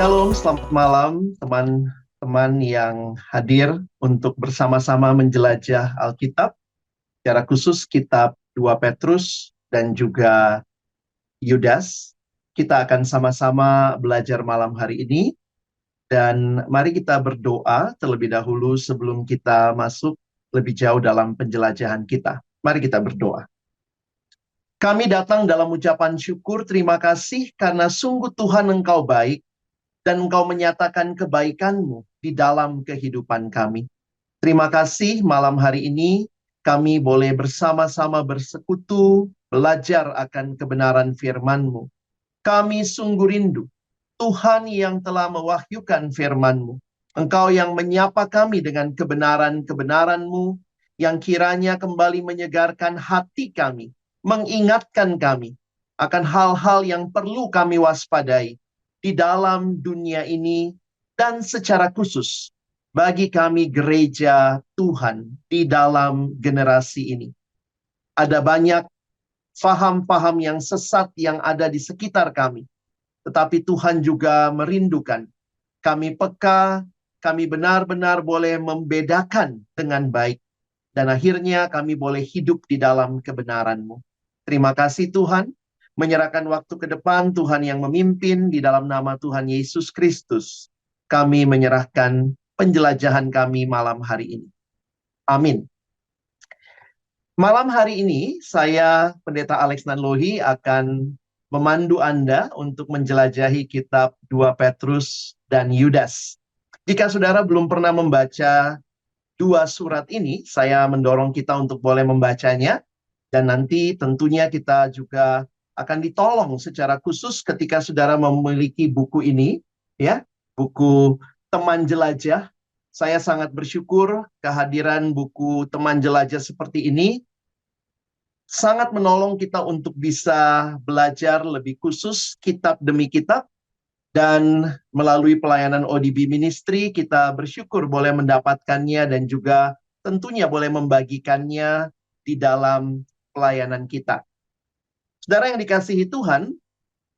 Shalom, selamat malam teman-teman yang hadir untuk bersama-sama menjelajah Alkitab, secara khusus kitab 2 Petrus dan juga Yudas. Kita akan sama-sama belajar malam hari ini, dan mari kita berdoa terlebih dahulu sebelum kita masuk lebih jauh dalam penjelajahan kita. Mari kita berdoa. Kami datang dalam ucapan syukur, terima kasih karena sungguh Tuhan Engkau baik, dan Engkau menyatakan kebaikan-Mu di dalam kehidupan kami. Terima kasih malam hari ini kami boleh bersama-sama bersekutu, belajar akan kebenaran firman-Mu. Kami sungguh rindu Tuhan yang telah mewahyukan firman-Mu. Engkau yang menyapa kami dengan kebenaran-kebenaran-Mu, yang kiranya kembali menyegarkan hati kami, mengingatkan kami akan hal-hal yang perlu kami waspadai di dalam dunia ini, dan secara khusus bagi kami gereja Tuhan di dalam generasi ini. Ada banyak faham-faham yang sesat yang ada di sekitar kami, tetapi Tuhan juga merindukan kami peka, kami benar-benar boleh membedakan dengan baik, dan akhirnya kami boleh hidup di dalam kebenaran-Mu. Terima kasih Tuhan. Menyerahkan waktu ke depan, Tuhan yang memimpin di dalam nama Tuhan Yesus Kristus. Kami menyerahkan penjelajahan kami malam hari ini. Amin. Malam hari ini, saya, Pendeta Alex Nanlohi, akan memandu Anda untuk menjelajahi kitab 2 Petrus dan Yudas. Jika saudara belum pernah membaca dua surat ini, saya mendorong kita untuk boleh membacanya, dan nanti tentunya kita juga akan ditolong secara khusus ketika saudara memiliki buku ini, ya, buku Teman Jelajah. Saya sangat bersyukur kehadiran buku Teman Jelajah seperti ini sangat menolong kita untuk bisa belajar lebih khusus kitab demi kitab, dan melalui pelayanan ODB Ministry kita bersyukur boleh mendapatkannya dan juga tentunya boleh membagikannya di dalam pelayanan kita. Saudara yang dikasihi Tuhan,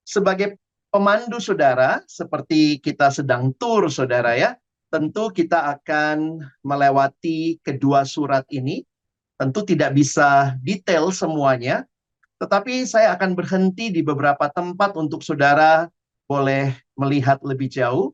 sebagai pemandu saudara, seperti kita sedang tur saudara ya, tentu kita akan melewati kedua surat ini. Tentu tidak bisa detail semuanya, tetapi saya akan berhenti di beberapa tempat untuk saudara boleh melihat lebih jauh,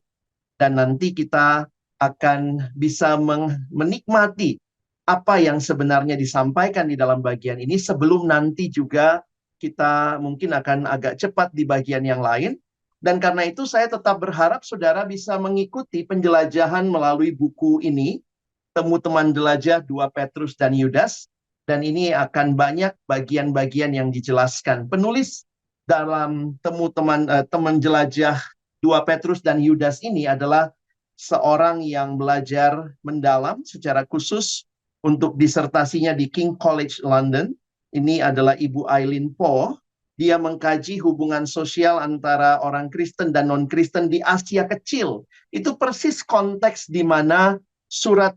dan nanti kita akan bisa menikmati apa yang sebenarnya disampaikan di dalam bagian ini, sebelum nanti juga kita mungkin akan agak cepat di bagian yang lain. Dan karena itu saya tetap berharap saudara bisa mengikuti penjelajahan melalui buku ini, Temu Teman Jelajah 2 Petrus dan Yudas, dan ini akan banyak bagian-bagian yang dijelaskan. Penulis dalam Teman Jelajah 2 Petrus dan Yudas ini adalah seorang yang belajar mendalam secara khusus untuk disertasinya di King College London. Ini adalah Ibu Eileen Poe. Dia mengkaji hubungan sosial antara orang Kristen dan non-Kristen di Asia Kecil. Itu persis konteks di mana surat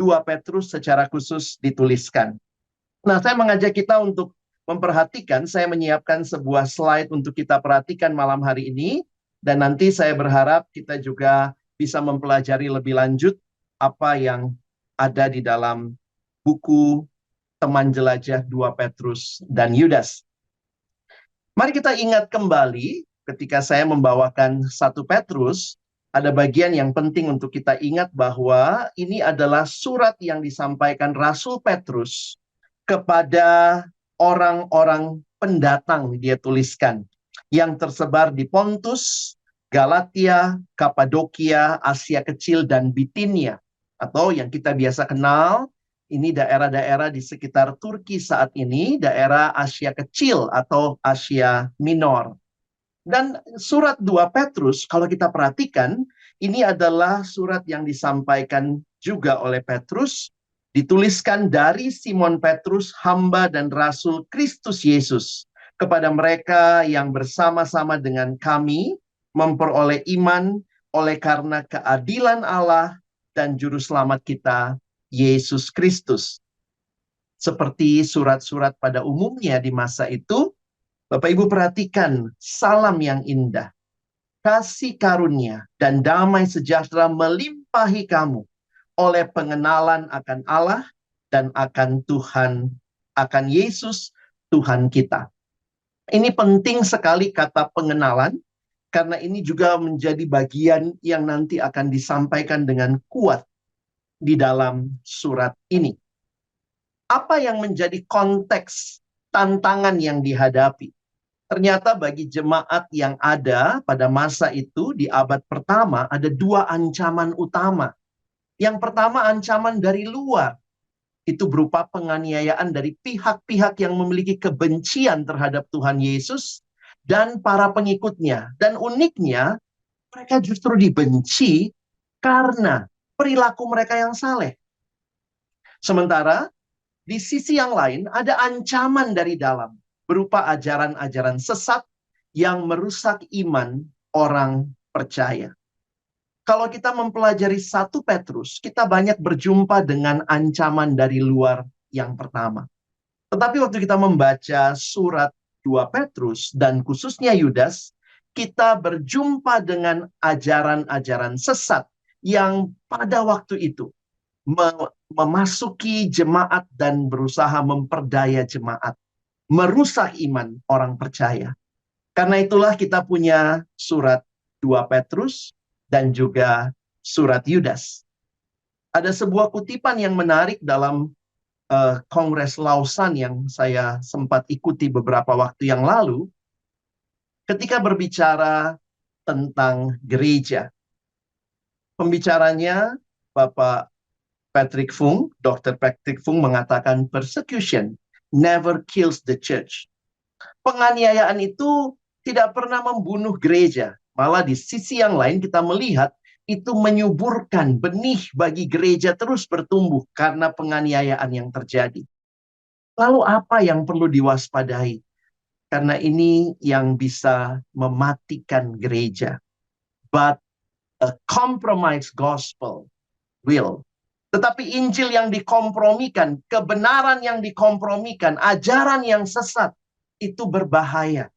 2 Petrus secara khusus dituliskan. Nah, saya mengajak kita untuk memperhatikan, saya menyiapkan sebuah slide untuk kita perhatikan malam hari ini, dan nanti saya berharap kita juga bisa mempelajari lebih lanjut apa yang ada di dalam buku Teman Jelajah 2 Petrus dan Yudas. Mari kita ingat kembali ketika saya membawakan 1 Petrus, ada bagian yang penting untuk kita ingat bahwa ini adalah surat yang disampaikan Rasul Petrus kepada orang-orang pendatang, dia tuliskan, yang tersebar di Pontus, Galatia, Kapadokia, Asia Kecil, dan Bitinia, atau yang kita biasa kenal, ini daerah-daerah di sekitar Turki saat ini, daerah Asia Kecil atau Asia Minor. Dan surat 2 Petrus, kalau kita perhatikan, ini adalah surat yang disampaikan juga oleh Petrus, dituliskan dari Simon Petrus, hamba dan rasul Kristus Yesus, kepada mereka yang bersama-sama dengan kami memperoleh iman oleh karena keadilan Allah dan juru selamat kita, Yesus Kristus. Seperti surat-surat pada umumnya di masa itu, Bapak Ibu perhatikan salam yang indah. kasih karunia dan damai sejahtera melimpahi kamu oleh pengenalan akan Allah dan akan Tuhan, akan Yesus Tuhan kita. Ini penting sekali kata pengenalan, karena ini juga menjadi bagian yang nanti akan disampaikan dengan kuat di dalam surat ini. Apa yang menjadi konteks tantangan yang dihadapi? Ternyata bagi jemaat yang ada pada masa itu di abad pertama ada dua ancaman utama. Yang pertama ancaman dari luar. Itu berupa penganiayaan dari pihak-pihak yang memiliki kebencian terhadap Tuhan Yesus dan para pengikutnya. Dan uniknya, mereka justru dibenci karena perilaku mereka yang saleh. Sementara di sisi yang lain ada ancaman dari dalam, berupa ajaran-ajaran sesat yang merusak iman orang percaya. Kalau kita mempelajari 1 Petrus, kita banyak berjumpa dengan ancaman dari luar yang pertama. Tetapi waktu kita membaca surat 2 Petrus dan khususnya Yudas, kita berjumpa dengan ajaran-ajaran sesat yang pada waktu itu memasuki jemaat dan berusaha memperdaya jemaat, merusak iman orang percaya. Karena itulah kita punya surat 2 Petrus dan juga surat Yudas. Ada sebuah kutipan yang menarik dalam Kongres Lausanne yang saya sempat ikuti beberapa waktu yang lalu, ketika berbicara tentang gereja. Pembicaranya Bapak Patrick Fung, Dr. Patrick Fung mengatakan persecution never kills the church. Penganiayaan itu tidak pernah membunuh gereja. Malah di sisi yang lain kita melihat itu menyuburkan benih bagi gereja terus bertumbuh karena penganiayaan yang terjadi. Lalu apa yang perlu diwaspadai? Karena ini yang bisa mematikan gereja. But a compromised gospel will. Tetapi Injil yang dikompromikan, kebenaran yang dikompromikan, ajaran yang sesat, itu berbahaya.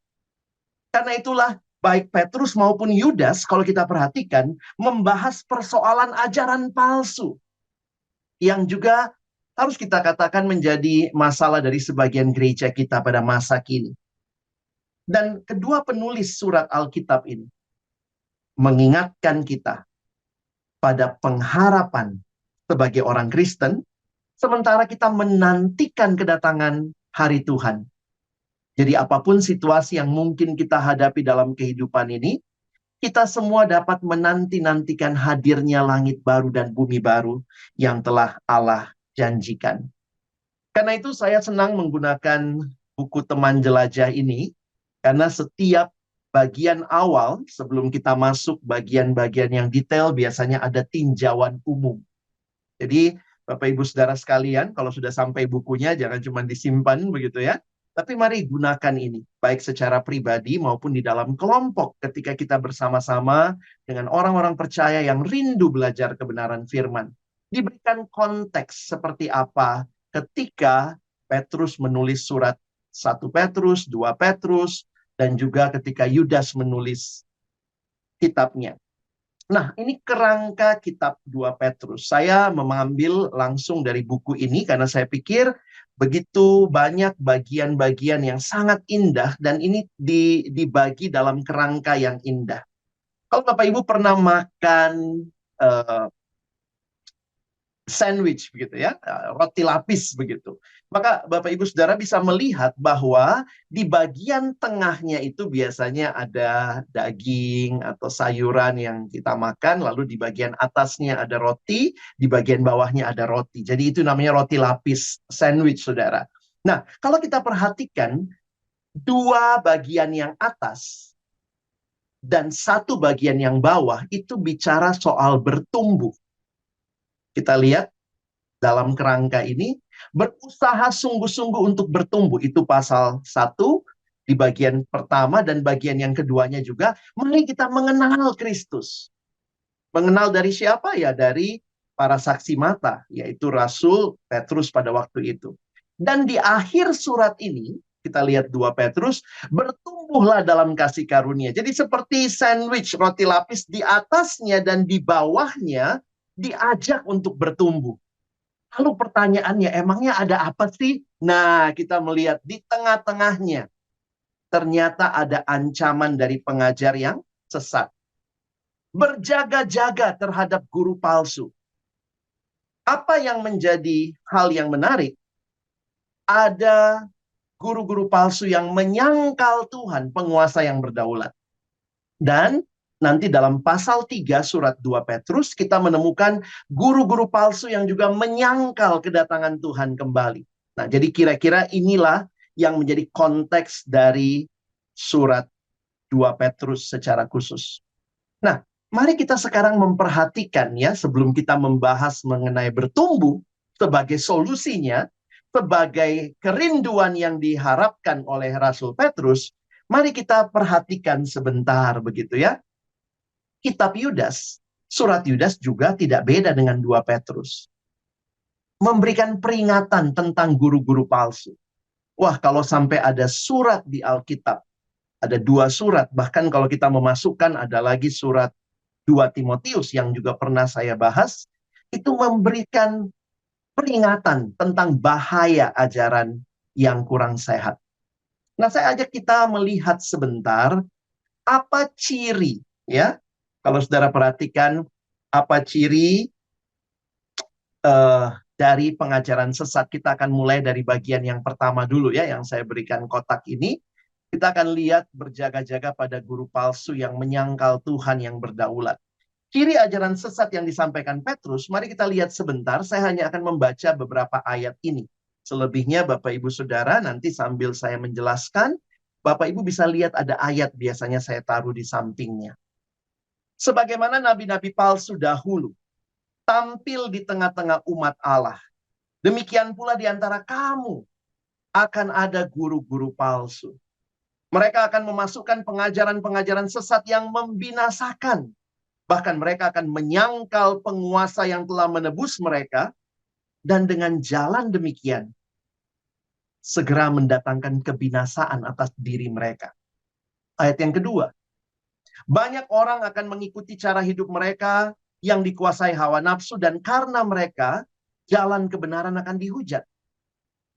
Karena itulah baik Petrus maupun Yudas, kalau kita perhatikan, membahas persoalan ajaran palsu. Yang juga harus kita katakan menjadi masalah dari sebagian gereja kita pada masa kini. Dan kedua penulis surat Alkitab ini mengingatkan kita pada pengharapan sebagai orang Kristen, sementara kita menantikan kedatangan hari Tuhan. Jadi apapun situasi yang mungkin kita hadapi dalam kehidupan ini, kita semua dapat menanti-nantikan hadirnya langit baru dan bumi baru yang telah Allah janjikan. Karena itu saya senang menggunakan buku Teman Jelajah ini, karena setiap bagian awal sebelum kita masuk bagian-bagian yang detail biasanya ada tinjauan umum. Jadi Bapak Ibu Saudara sekalian, kalau sudah sampai bukunya jangan cuma disimpan begitu ya. Tapi mari gunakan ini, baik secara pribadi maupun di dalam kelompok ketika kita bersama-sama dengan orang-orang percaya yang rindu belajar kebenaran firman. Diberikan konteks seperti apa ketika Petrus menulis surat 1 Petrus, 2 Petrus, dan juga ketika Yudas menulis kitabnya. Nah, ini kerangka kitab 2 Petrus. Saya mengambil langsung dari buku ini karena saya pikir begitu banyak bagian-bagian yang sangat indah dan ini dibagi dalam kerangka yang indah. Kalau Bapak Ibu pernah makan sandwich begitu ya, roti lapis begitu. Maka Bapak Ibu Saudara bisa melihat bahwa di bagian tengahnya itu biasanya ada daging atau sayuran yang kita makan, lalu di bagian atasnya ada roti, di bagian bawahnya ada roti. Jadi itu namanya roti lapis sandwich, Saudara. Nah, kalau kita perhatikan dua bagian yang atas dan satu bagian yang bawah itu bicara soal bertumbuh. Kita lihat dalam kerangka ini, berusaha sungguh-sungguh untuk bertumbuh. Itu pasal 1 di bagian pertama dan bagian yang keduanya juga. Mari kita mengenal Kristus. Mengenal dari siapa? Ya dari para saksi mata, yaitu Rasul Petrus pada waktu itu. Dan di akhir surat ini, Kita lihat 2 Petrus, bertumbuhlah dalam kasih karunia. Jadi seperti sandwich roti lapis, di atasnya dan di bawahnya diajak untuk bertumbuh. Lalu pertanyaannya, emangnya ada apa sih? Nah, kita melihat di tengah-tengahnya ternyata ada ancaman dari pengajar yang sesat. Berjaga-jaga terhadap guru palsu. Apa yang menjadi hal yang menarik? Ada guru-guru palsu yang menyangkal Tuhan, penguasa yang berdaulat. Dan nanti dalam pasal 3 surat 2 Petrus kita menemukan guru-guru palsu yang juga menyangkal kedatangan Tuhan kembali. Nah, jadi kira-kira inilah yang menjadi konteks dari surat 2 Petrus secara khusus. Nah, mari kita sekarang memperhatikan ya, sebelum kita membahas mengenai bertumbuh sebagai solusinya, sebagai kerinduan yang diharapkan oleh Rasul Petrus, mari kita perhatikan sebentar begitu ya. Kitab Yudas, surat Yudas juga tidak beda dengan 2 Petrus. Memberikan peringatan tentang guru-guru palsu. Wah, kalau sampai ada surat di Alkitab, ada 2 surat, bahkan kalau kita memasukkan ada lagi surat 2 Timotius yang juga pernah saya bahas, itu memberikan peringatan tentang bahaya ajaran yang kurang sehat. Nah, saya ajak kita melihat sebentar apa ciri ya. Kalau saudara perhatikan apa ciri dari pengajaran sesat, kita akan mulai dari bagian yang pertama dulu ya, yang saya berikan kotak ini. Kita akan lihat berjaga-jaga pada guru palsu yang menyangkal Tuhan yang berdaulat. Ciri ajaran sesat yang disampaikan Petrus, mari kita lihat sebentar. Saya hanya akan membaca beberapa ayat ini. Selebihnya Bapak Ibu Saudara, nanti sambil saya menjelaskan, Bapak Ibu bisa lihat ada ayat biasanya saya taruh di sampingnya. Sebagaimana nabi-nabi palsu dahulu tampil di tengah-tengah umat Allah, demikian pula di antara kamu akan ada guru-guru palsu. Mereka akan memasukkan pengajaran-pengajaran sesat yang membinasakan. Bahkan mereka akan menyangkal penguasa yang telah menebus mereka. Dan dengan jalan demikian, segera mendatangkan kebinasaan atas diri mereka. Ayat yang kedua. Banyak orang akan mengikuti cara hidup mereka yang dikuasai hawa nafsu. Dan karena mereka, jalan kebenaran akan dihujat.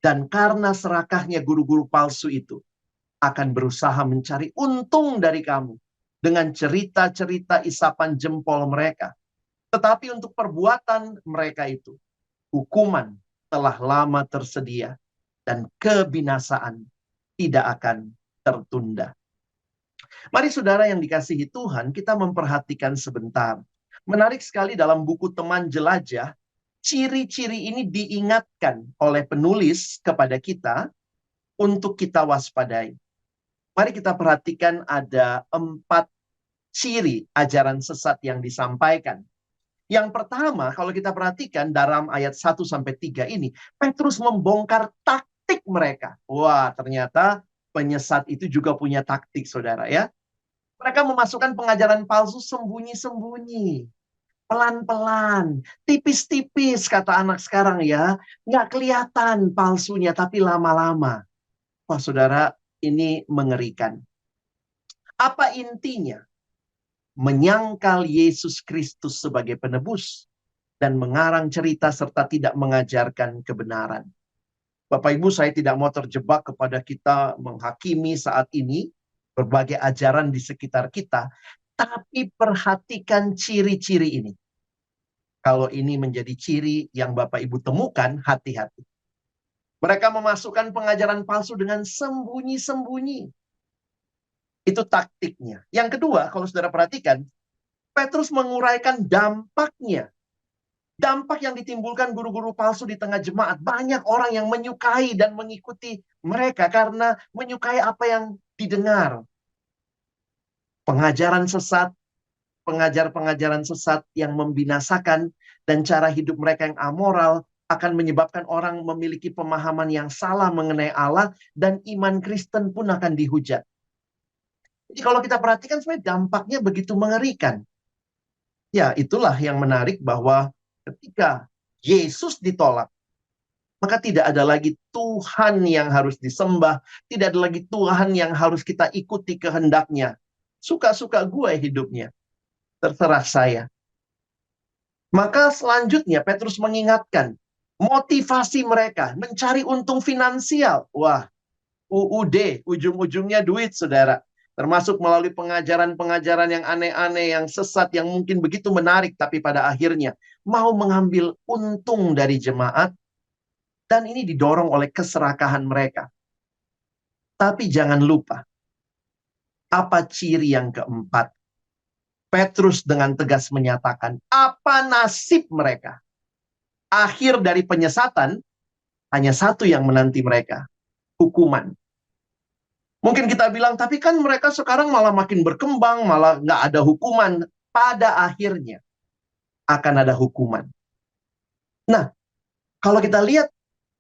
Dan karena serakahnya guru-guru palsu itu, akan berusaha mencari untung dari kamu dengan cerita-cerita isapan jempol mereka. Tetapi untuk perbuatan mereka itu, hukuman telah lama tersedia dan kebinasaan tidak akan tertunda. Mari saudara yang dikasihi Tuhan, kita memperhatikan sebentar. Menarik sekali dalam buku Teman Jelajah, ciri-ciri ini diingatkan oleh penulis kepada kita untuk kita waspadai. Mari kita perhatikan ada 4 ciri ajaran sesat yang disampaikan. Yang pertama, kalau kita perhatikan dalam ayat 1-3 ini, Petrus membongkar taktik mereka. Wah, ternyata penyesat itu juga punya taktik, saudara ya. Mereka memasukkan pengajaran palsu sembunyi-sembunyi. Pelan-pelan, tipis-tipis kata anak sekarang ya. Nggak kelihatan palsunya, tapi lama-lama. Wah, saudara, ini mengerikan. Apa intinya? Menyangkal Yesus Kristus sebagai penebus dan mengarang cerita serta tidak mengajarkan kebenaran. Bapak Ibu, saya tidak mau terjebak kepada kita menghakimi saat ini berbagai ajaran di sekitar kita, tapi perhatikan ciri-ciri ini. Kalau ini menjadi ciri yang Bapak Ibu temukan, hati-hati. Mereka memasukkan pengajaran palsu dengan sembunyi-sembunyi. Itu taktiknya. Yang kedua, kalau saudara perhatikan, Petrus menguraikan dampaknya. Dampak yang ditimbulkan guru-guru palsu di tengah jemaat. Banyak orang yang menyukai dan mengikuti mereka karena menyukai apa yang didengar. Pengajaran sesat, pengajar-pengajaran sesat yang membinasakan, dan cara hidup mereka yang amoral akan menyebabkan orang memiliki pemahaman yang salah mengenai Allah, dan iman Kristen pun akan dihujat. Jadi kalau kita perhatikan sebenarnya dampaknya begitu mengerikan. Ya, itulah yang menarik bahwa ketika Yesus ditolak, maka tidak ada lagi Tuhan yang harus disembah, tidak ada lagi Tuhan yang harus kita ikuti kehendaknya. Suka-suka gue hidupnya, terserah saya. Maka selanjutnya Petrus mengingatkan, motivasi mereka mencari untung finansial. Wah, UUD, ujung-ujungnya duit, saudara. Termasuk melalui pengajaran-pengajaran yang aneh-aneh, yang sesat, yang mungkin begitu menarik, tapi pada akhirnya mau mengambil untung dari jemaat, dan ini didorong oleh keserakahan mereka. Tapi jangan lupa, apa ciri yang keempat? Petrus dengan tegas menyatakan, apa nasib mereka? Akhir dari penyesatan, hanya satu yang menanti mereka, hukuman. Mungkin kita bilang, tapi kan mereka sekarang malah makin berkembang, malah nggak ada hukuman. Pada akhirnya akan ada hukuman. Nah, kalau kita lihat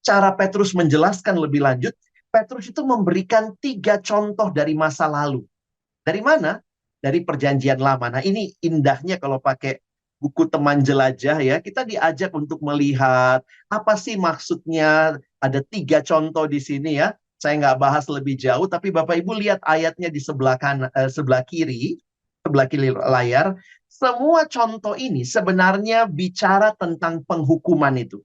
cara Petrus menjelaskan lebih lanjut, Petrus itu memberikan 3 contoh dari masa lalu. Dari mana? Dari perjanjian lama. Nah, ini indahnya kalau pakai buku teman jelajah ya. Kita diajak untuk melihat apa sih maksudnya. Ada 3 contoh di sini ya. Saya nggak bahas lebih jauh, tapi Bapak Ibu lihat ayatnya di sebelah kiri layar. Semua contoh ini sebenarnya bicara tentang penghukuman itu.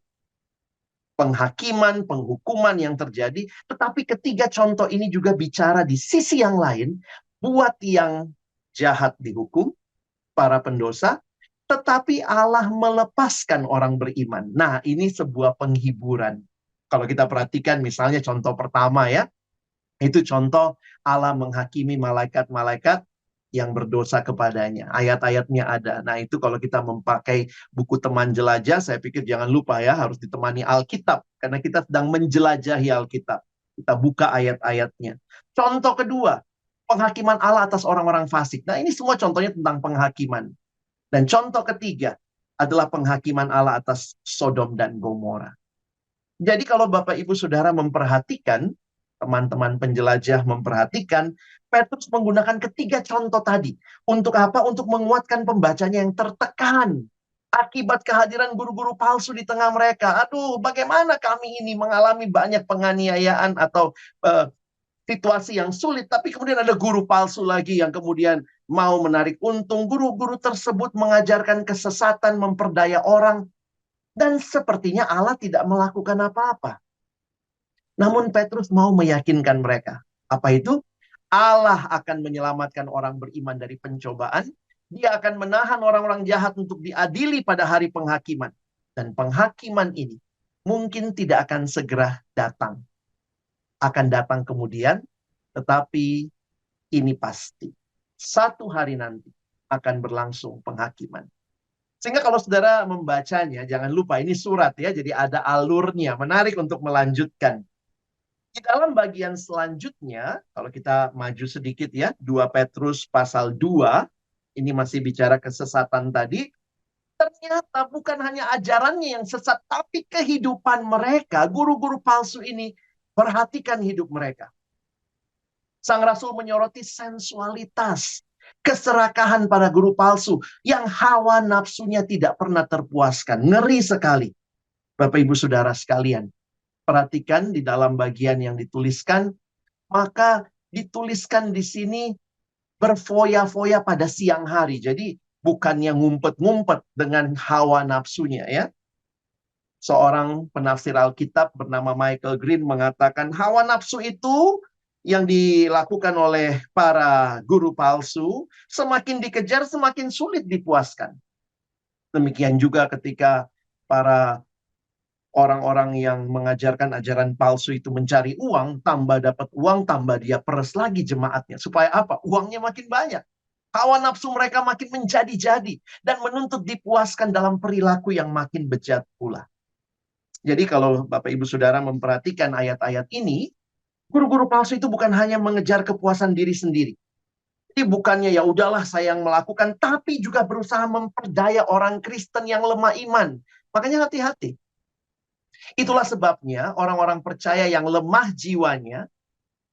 Penghakiman, penghukuman yang terjadi. Tetapi ketiga contoh ini juga bicara di sisi yang lain, buat yang jahat dihukum, para pendosa, tetapi Allah melepaskan orang beriman. Nah, ini sebuah penghiburan. Kalau kita perhatikan misalnya contoh pertama ya, itu contoh Allah menghakimi malaikat-malaikat yang berdosa kepadanya. Ayat-ayatnya ada. Nah, itu kalau kita memakai buku teman jelajah, saya pikir jangan lupa ya, harus ditemani Alkitab. Karena kita sedang menjelajahi Alkitab. Kita buka ayat-ayatnya. Contoh kedua, penghakiman Allah atas orang-orang fasik. Nah, ini semua contohnya tentang penghakiman. Dan contoh ketiga adalah penghakiman Allah atas Sodom dan Gomora. Jadi kalau Bapak Ibu Saudara memperhatikan, teman-teman penjelajah memperhatikan, Petrus menggunakan ketiga contoh tadi. Untuk apa? Untuk menguatkan pembacanya yang tertekan. Akibat kehadiran guru-guru palsu di tengah mereka. Aduh, bagaimana kami ini mengalami banyak penganiayaan atau situasi yang sulit. Tapi kemudian ada guru palsu lagi yang kemudian mau menarik untung. Guru-guru tersebut mengajarkan kesesatan, memperdaya orang. Dan sepertinya Allah tidak melakukan apa-apa. Namun Petrus mau meyakinkan mereka. Apa itu? Allah akan menyelamatkan orang beriman dari pencobaan. Dia akan menahan orang-orang jahat untuk diadili pada hari penghakiman. Dan penghakiman ini mungkin tidak akan segera datang. Akan datang kemudian, tetapi ini pasti. Satu hari nanti akan berlangsung penghakiman. Sehingga kalau saudara membacanya, jangan lupa ini surat ya, jadi ada alurnya. Menarik untuk melanjutkan. Di dalam bagian selanjutnya, kalau kita maju sedikit ya, 2 Petrus pasal 2, ini masih bicara kesesatan tadi, ternyata bukan hanya ajarannya yang sesat, tapi kehidupan mereka, guru-guru palsu ini, perhatikan hidup mereka. Sang Rasul menyoroti sensualitas, keserakahan para guru palsu, yang hawa nafsunya tidak pernah terpuaskan. Ngeri sekali. Bapak Ibu Saudara sekalian, perhatikan di dalam bagian yang dituliskan, maka dituliskan di sini berfoya-foya pada siang hari. Jadi bukannya ngumpet-ngumpet dengan hawa nafsunya ya. Seorang penafsir Alkitab bernama Michael Green mengatakan hawa nafsu itu yang dilakukan oleh para guru palsu semakin dikejar semakin sulit dipuaskan. Demikian juga ketika para orang-orang yang mengajarkan ajaran palsu itu mencari uang, tambah dapat uang, tambah dia peres lagi jemaatnya. Supaya apa? Uangnya makin banyak. Hawa nafsu mereka makin menjadi-jadi. Dan menuntut dipuaskan dalam perilaku yang makin bejat pula. Jadi kalau Bapak Ibu Saudara memperhatikan ayat-ayat ini, guru-guru palsu itu bukan hanya mengejar kepuasan diri sendiri. Jadi bukannya ya udahlah saya yang melakukan, tapi juga berusaha memperdaya orang Kristen yang lemah iman. Makanya hati-hati. Itulah sebabnya orang-orang percaya yang lemah jiwanya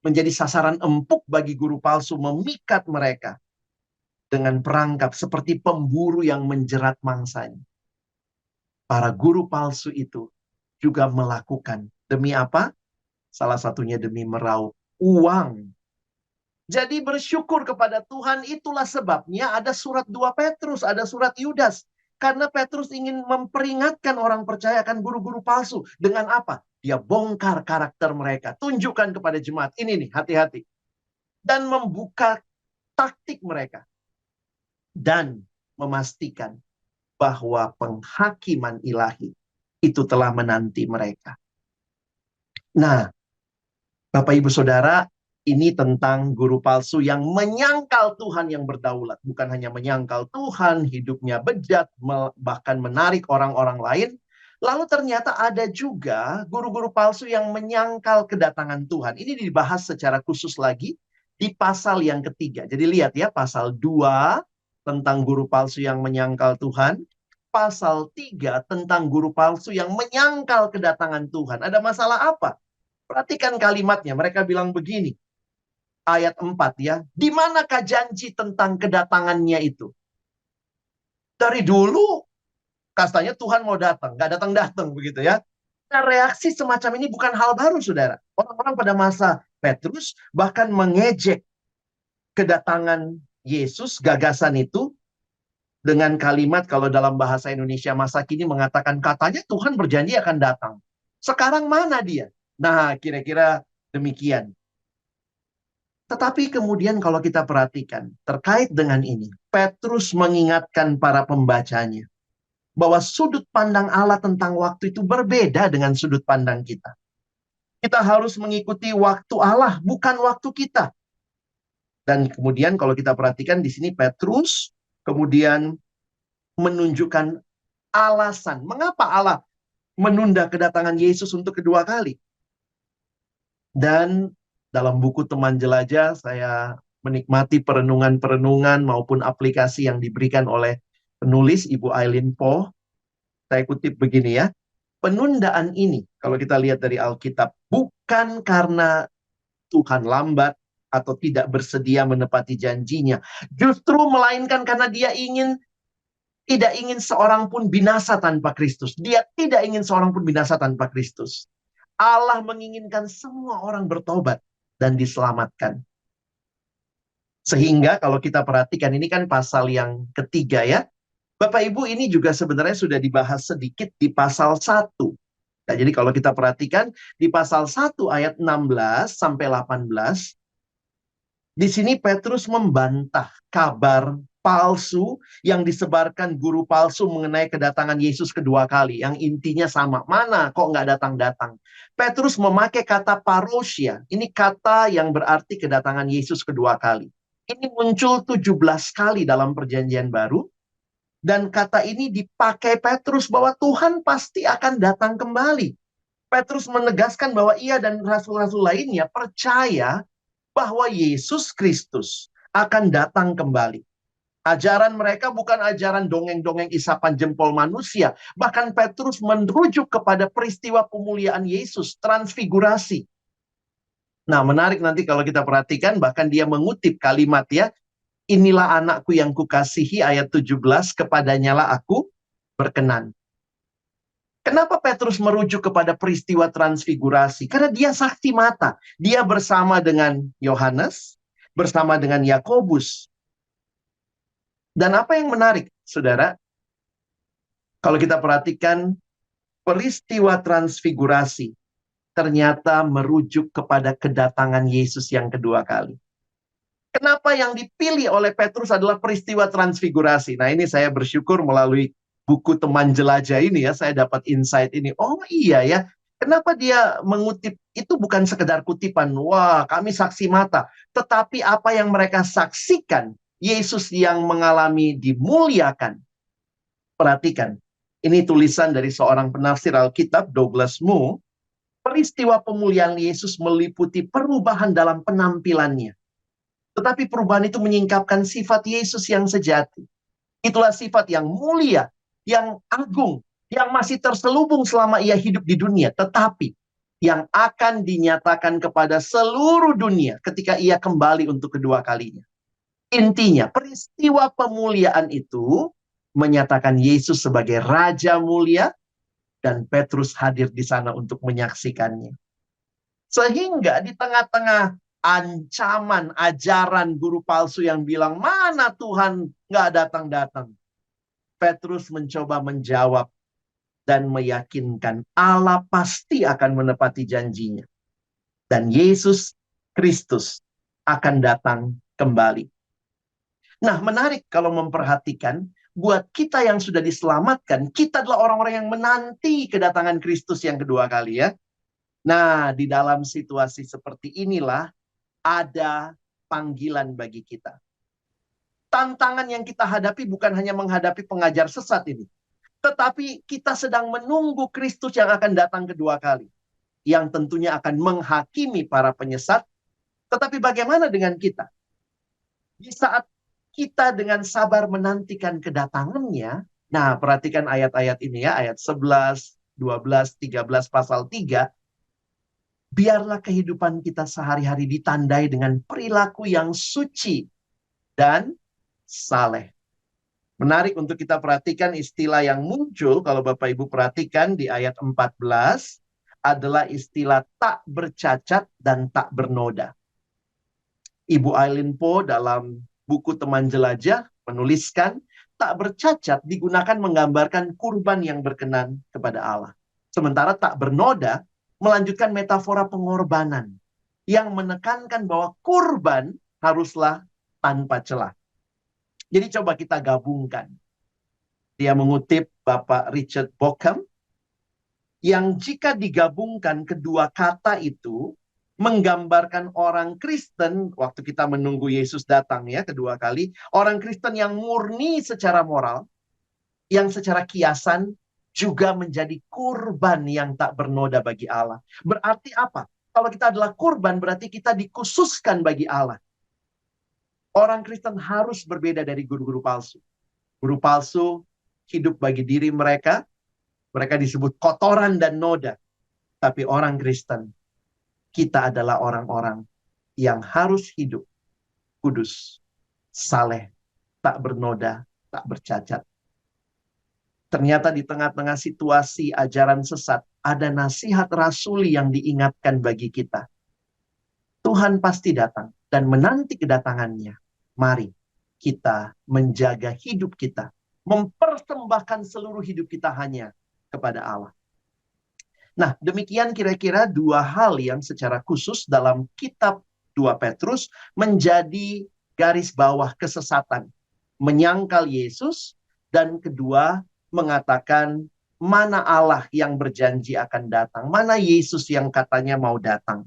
menjadi sasaran empuk bagi guru palsu memikat mereka dengan perangkap seperti pemburu yang menjerat mangsanya. Para guru palsu itu juga melakukan. Demi apa? Salah satunya demi meraup uang. Jadi bersyukur kepada Tuhan, itulah sebabnya ada surat 2 Petrus, ada surat Yudas. Karena Petrus ingin memperingatkan orang percaya akan guru-guru palsu. Dengan apa? Dia bongkar karakter mereka. Tunjukkan kepada jemaat, ini nih, hati-hati. Dan membuka taktik mereka. Dan memastikan bahwa penghakiman ilahi itu telah menanti mereka. Nah, Bapak Ibu Saudara, ini tentang guru palsu yang menyangkal Tuhan yang berdaulat. Bukan hanya menyangkal Tuhan, hidupnya bejat, bahkan menarik orang-orang lain. Lalu ternyata ada juga guru-guru palsu yang menyangkal kedatangan Tuhan. Ini dibahas secara khusus lagi di pasal yang ketiga. Jadi lihat ya, pasal 2 tentang guru palsu yang menyangkal Tuhan. Pasal 3 tentang guru palsu yang menyangkal kedatangan Tuhan. Ada masalah apa? Perhatikan kalimatnya, mereka bilang begini. Ayat 4 ya, di manakah janji tentang kedatangannya itu? Dari dulu, katanya Tuhan mau datang, gak datang-datang begitu ya. Nah, reaksi semacam ini bukan hal baru, saudara. Orang-orang pada masa Petrus bahkan mengejek kedatangan Yesus, gagasan itu, dengan kalimat kalau dalam bahasa Indonesia masa kini mengatakan katanya Tuhan berjanji akan datang. Sekarang mana dia? Nah, kira-kira demikian. Tetapi kemudian kalau kita perhatikan terkait dengan ini, Petrus mengingatkan para pembacanya bahwa sudut pandang Allah tentang waktu itu berbeda dengan sudut pandang kita. Kita harus mengikuti waktu Allah, bukan waktu kita. Dan kemudian kalau kita perhatikan di sini Petrus kemudian menunjukkan alasan mengapa Allah menunda kedatangan Yesus untuk kedua kali. Dan dalam buku Teman Jelajah, saya menikmati perenungan-perenungan maupun aplikasi yang diberikan oleh penulis Ibu Eileen Poh. Saya kutip begini ya, penundaan ini, kalau kita lihat dari Alkitab, bukan karena Tuhan lambat atau tidak bersedia menepati janjinya. Justru melainkan karena dia tidak ingin seorang pun binasa tanpa Kristus. Dia tidak ingin seorang pun binasa tanpa Kristus. Allah menginginkan semua orang bertobat dan diselamatkan. Sehingga kalau kita perhatikan ini kan pasal yang ketiga ya. Bapak Ibu ini juga sebenarnya sudah dibahas sedikit di pasal 1. Nah, jadi kalau kita perhatikan di pasal 1 ayat 16 sampai 18. Di sini Petrus membantah kabar palsu yang disebarkan guru palsu mengenai kedatangan Yesus kedua kali. Yang intinya sama. Mana kok nggak datang-datang? Petrus memakai kata parousia. Ini kata yang berarti kedatangan Yesus kedua kali. Ini muncul 17 kali dalam perjanjian baru. Dan kata ini dipakai Petrus bahwa Tuhan pasti akan datang kembali. Petrus menegaskan bahwa ia dan rasul-rasul lainnya percaya bahwa Yesus Kristus akan datang kembali. Ajaran mereka bukan ajaran dongeng-dongeng isapan jempol manusia. Bahkan Petrus merujuk kepada peristiwa pemuliaan Yesus, transfigurasi. Nah, menarik nanti kalau kita perhatikan, bahkan dia mengutip kalimat ya, inilah anakku yang kukasihi, ayat 17, kepadanyalah aku berkenan. Kenapa Petrus merujuk kepada peristiwa transfigurasi? Karena dia saksi mata. Dia bersama dengan Yohanes, bersama dengan Yakobus. Dan apa yang menarik, saudara? Kalau kita perhatikan peristiwa transfigurasi, ternyata merujuk kepada kedatangan Yesus yang kedua kali. Kenapa yang dipilih oleh Petrus adalah peristiwa transfigurasi? Nah, ini saya bersyukur melalui buku Teman Jelajah ini ya, saya dapat insight ini. Oh iya ya, kenapa dia mengutip itu bukan sekedar kutipan, wah kami saksi mata. Tetapi apa yang mereka saksikan, Yesus yang mengalami dimuliakan. Perhatikan, ini tulisan dari seorang penafsir Alkitab, Douglas Moo. Peristiwa pemuliaan Yesus meliputi perubahan dalam penampilannya. Tetapi perubahan itu menyingkapkan sifat Yesus yang sejati. Itulah sifat yang mulia, yang agung, yang masih terselubung selama ia hidup di dunia. Tetapi yang akan dinyatakan kepada seluruh dunia ketika ia kembali untuk kedua kalinya. Intinya, peristiwa pemuliaan itu menyatakan Yesus sebagai Raja mulia, Dan Petrus hadir di sana untuk menyaksikannya. Sehingga di tengah-tengah ancaman, ajaran guru palsu yang bilang, mana Tuhan nggak datang-datang. Petrus mencoba menjawab dan meyakinkan Allah pasti akan menepati janjinya. Dan Yesus Kristus akan datang kembali. Nah, menarik kalau memperhatikan, buat kita yang sudah diselamatkan, kita adalah orang-orang yang menanti kedatangan Kristus yang kedua kali ya. Nah, di dalam situasi seperti inilah ada panggilan bagi kita. Tantangan yang kita hadapi bukan hanya menghadapi pengajar sesat ini, tetapi kita sedang menunggu Kristus yang akan datang kedua kali, yang tentunya akan menghakimi para penyesat. Tetapi bagaimana dengan kita? Di saat kita dengan sabar menantikan kedatangannya, nah perhatikan ayat-ayat ini ya, ayat 11, 12, 13, pasal 3, biarlah kehidupan kita sehari-hari ditandai dengan perilaku yang suci dan saleh. Menarik untuk kita perhatikan istilah yang muncul kalau Bapak Ibu perhatikan di ayat 14 adalah istilah tak bercacat dan tak bernoda. Ibu Aileen Poe dalam buku Teman Jelajah menuliskan tak bercacat digunakan menggambarkan kurban yang berkenan kepada Allah. Sementara tak bernoda melanjutkan metafora pengorbanan yang menekankan bahwa kurban haruslah tanpa celah. Jadi coba kita gabungkan. Dia mengutip Bapak Richard Bauckham, yang jika digabungkan kedua kata itu menggambarkan orang Kristen waktu kita menunggu Yesus datang ya kedua kali, orang Kristen yang murni secara moral, yang secara kiasan juga menjadi kurban yang tak bernoda bagi Allah. Berarti apa? Kalau kita adalah kurban berarti kita dikhususkan bagi Allah. Orang Kristen harus berbeda dari guru-guru palsu. Guru palsu hidup bagi diri mereka, mereka disebut kotoran dan noda. Tapi orang Kristen, kita adalah orang-orang yang harus hidup kudus, saleh, tak bernoda, tak bercacat. Ternyata di tengah-tengah situasi ajaran sesat, ada nasihat rasuli yang diingatkan bagi kita. Tuhan pasti datang dan menanti kedatangannya. Mari kita menjaga hidup kita, mempersembahkan seluruh hidup kita hanya kepada Allah. Nah, demikian kira-kira dua hal yang secara khusus dalam kitab 2 Petrus menjadi garis bawah kesesatan. Menyangkal Yesus, dan kedua, mengatakan mana Allah yang berjanji akan datang, mana Yesus yang katanya mau datang.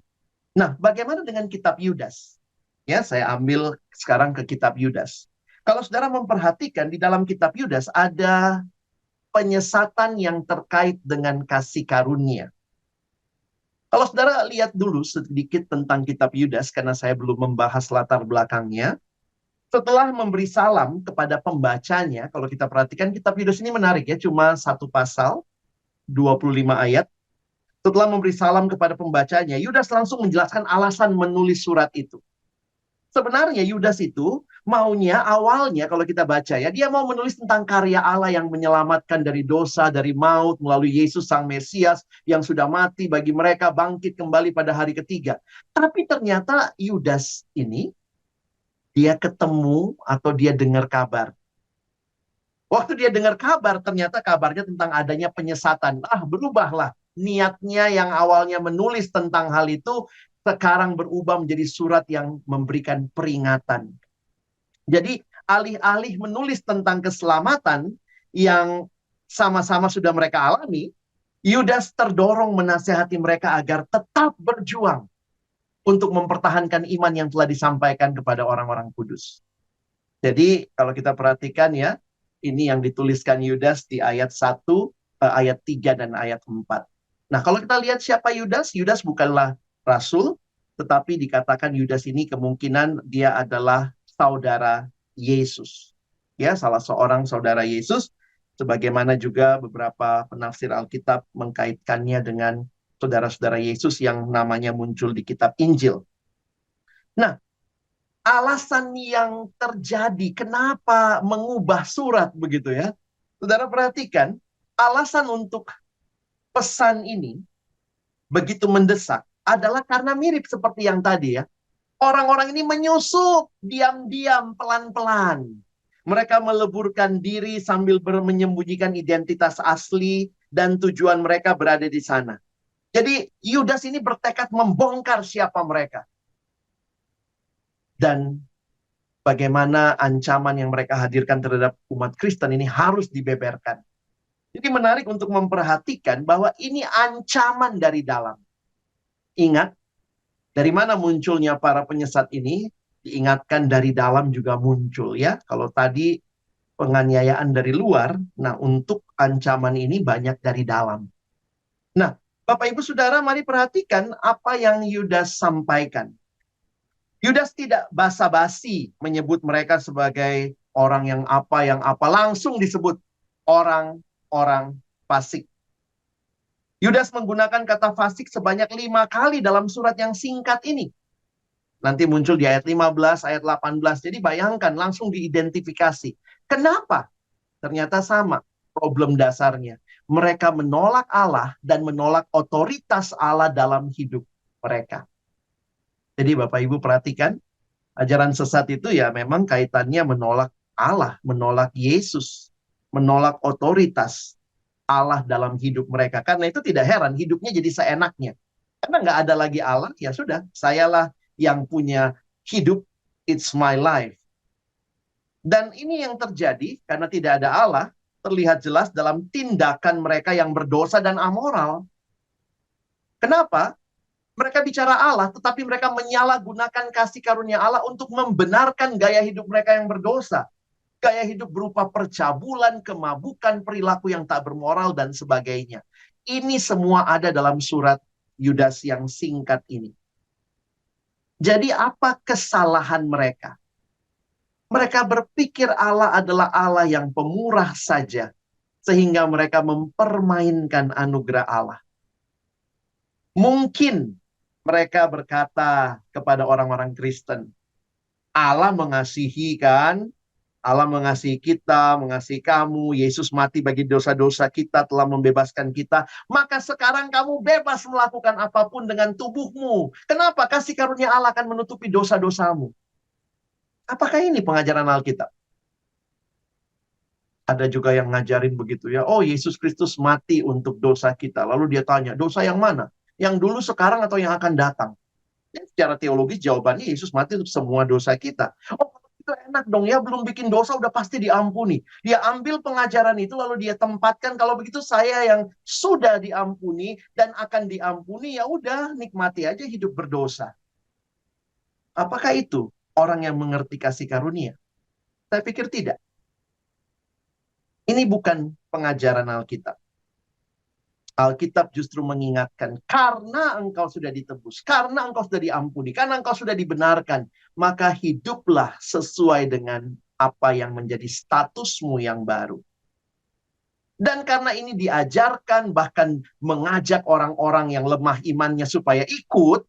Nah, bagaimana dengan kitab Yudas? Ya, saya ambil sekarang ke kitab Yudas. Kalau saudara memperhatikan di dalam kitab Yudas ada penyesatan yang terkait dengan kasih karunia. Kalau saudara lihat dulu sedikit tentang kitab Yudas, karena saya belum membahas latar belakangnya. Setelah memberi salam kepada pembacanya, kalau kita perhatikan kitab Yudas ini menarik ya, cuma satu pasal, 25 ayat. Setelah memberi salam kepada pembacanya, Yudas langsung menjelaskan alasan menulis surat itu. Sebenarnya Yudas itu maunya awalnya kalau kita baca ya, dia mau menulis tentang karya Allah yang menyelamatkan dari dosa, dari maut melalui Yesus Sang Mesias yang sudah mati bagi mereka, bangkit kembali pada hari ketiga. Tapi ternyata Yudas ini, dia ketemu atau dia dengar kabar. Waktu dia dengar kabar, ternyata kabarnya tentang adanya penyesatan. Berubahlah. Niatnya yang awalnya menulis tentang hal itu, sekarang berubah menjadi surat yang memberikan peringatan. Jadi alih-alih menulis tentang keselamatan yang sama-sama sudah mereka alami, Yudas terdorong menasihati mereka agar tetap berjuang untuk mempertahankan iman yang telah disampaikan kepada orang-orang kudus. Jadi kalau kita perhatikan ya, ini yang dituliskan Yudas di ayat 1, ayat 3 dan ayat 4. Nah, kalau kita lihat siapa Yudas, Yudas bukanlah rasul, tetapi dikatakan Yudas ini kemungkinan dia adalah saudara Yesus. Ya, salah seorang saudara Yesus, sebagaimana juga beberapa penafsir Alkitab mengkaitkannya dengan saudara-saudara Yesus yang namanya muncul di kitab Injil. Nah, alasan yang terjadi kenapa mengubah surat begitu ya. Saudara perhatikan, alasan untuk pesan ini begitu mendesak adalah karena mirip seperti yang tadi ya. Orang-orang ini menyusup diam-diam, pelan-pelan. Mereka meleburkan diri sambil menyembunyikan identitas asli dan tujuan mereka berada di sana. Jadi Yudas ini bertekad membongkar siapa mereka. Dan bagaimana ancaman yang mereka hadirkan terhadap umat Kristen ini harus dibeberkan. Jadi menarik untuk memperhatikan bahwa ini ancaman dari dalam. Ingat, dari mana munculnya para penyesat ini? Diingatkan dari dalam juga muncul ya. Kalau tadi penganiayaan dari luar, nah untuk ancaman ini banyak dari dalam. Nah, Bapak Ibu Saudara, mari perhatikan apa yang Yudas sampaikan. Yudas tidak basa-basi menyebut mereka sebagai orang yang apa, langsung disebut orang-orang fasik. Yudas menggunakan kata fasik sebanyak 5 kali dalam surat yang singkat ini. Nanti muncul di ayat 15, ayat 18. Jadi bayangkan, langsung diidentifikasi. Kenapa? Ternyata sama problem dasarnya. Mereka menolak Allah dan menolak otoritas Allah dalam hidup mereka. Jadi Bapak Ibu perhatikan, ajaran sesat itu ya memang kaitannya menolak Allah, menolak Yesus, menolak otoritas Allah dalam hidup mereka. Karena itu tidak heran hidupnya jadi seenaknya. Karena nggak ada lagi Allah, ya sudah, sayalah yang punya hidup, it's my life. Dan ini yang terjadi karena tidak ada Allah, terlihat jelas dalam tindakan mereka yang berdosa dan amoral. Kenapa? Mereka bicara Allah, tetapi mereka menyalahgunakan kasih karunia Allah untuk membenarkan gaya hidup mereka yang berdosa. Gaya hidup berupa percabulan, kemabukan, perilaku yang tak bermoral, dan sebagainya. Ini semua ada dalam surat Yudas yang singkat ini. Jadi apa kesalahan mereka? Mereka berpikir Allah adalah Allah yang pemurah saja, sehingga mereka mempermainkan anugerah Allah. Mungkin mereka berkata kepada orang-orang Kristen, Allah mengasihi kan, Allah mengasihi kita, mengasihi kamu, Yesus mati bagi dosa-dosa kita, telah membebaskan kita, maka sekarang kamu bebas melakukan apapun dengan tubuhmu. Kenapa? Kasih karunia Allah akan menutupi dosa-dosamu. Apakah ini pengajaran Alkitab? Ada juga yang ngajarin begitu ya, oh Yesus Kristus mati untuk dosa kita. Lalu dia tanya, dosa yang mana? Yang dulu, sekarang, atau yang akan datang? Ya, secara teologis jawabannya Yesus mati untuk semua dosa kita. Oh, itu enak dong ya, belum bikin dosa udah pasti diampuni. Dia ambil pengajaran itu lalu dia tempatkan, kalau begitu saya yang sudah diampuni dan akan diampuni, ya udah nikmati aja hidup berdosa. Apakah itu orang yang mengerti kasih karunia? Saya pikir tidak. Ini bukan pengajaran Alkitab. Alkitab justru mengingatkan, karena engkau sudah ditebus, karena engkau sudah diampuni, karena engkau sudah dibenarkan, maka hiduplah sesuai dengan apa yang menjadi statusmu yang baru. Dan karena ini diajarkan, bahkan mengajak orang-orang yang lemah imannya supaya ikut,